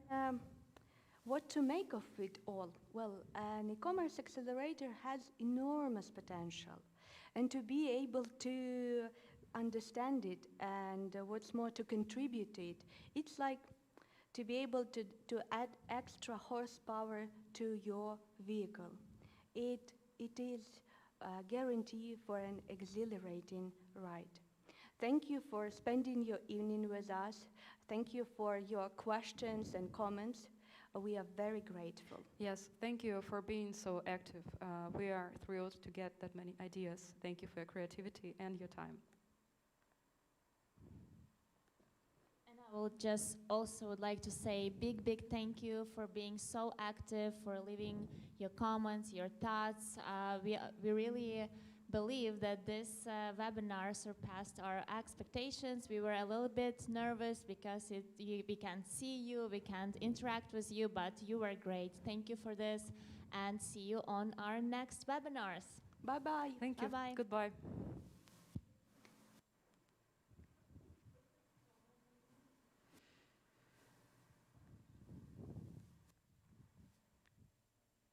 what to make of it all? Well, an e-commerce accelerator has enormous potential, and to be able to understand it and what's more, to contribute to it, it's like to be able to add extra horsepower to your vehicle. It is a guarantee for an exhilarating ride. Thank you for spending your evening with us. Thank you for your questions and comments. We are very grateful. Yes, thank you for being so active. We are thrilled to get that many ideas. Thank you for your creativity and your time. And I will just also would like to say big thank you for being so active, for leaving your comments, your thoughts. We really believe that this webinar surpassed our expectations. We were a little bit nervous because we can't see you, we can't interact with you, but you were great. Thank you for this, and see you on our next webinars. Bye-bye. Thank you. Bye-bye. Goodbye.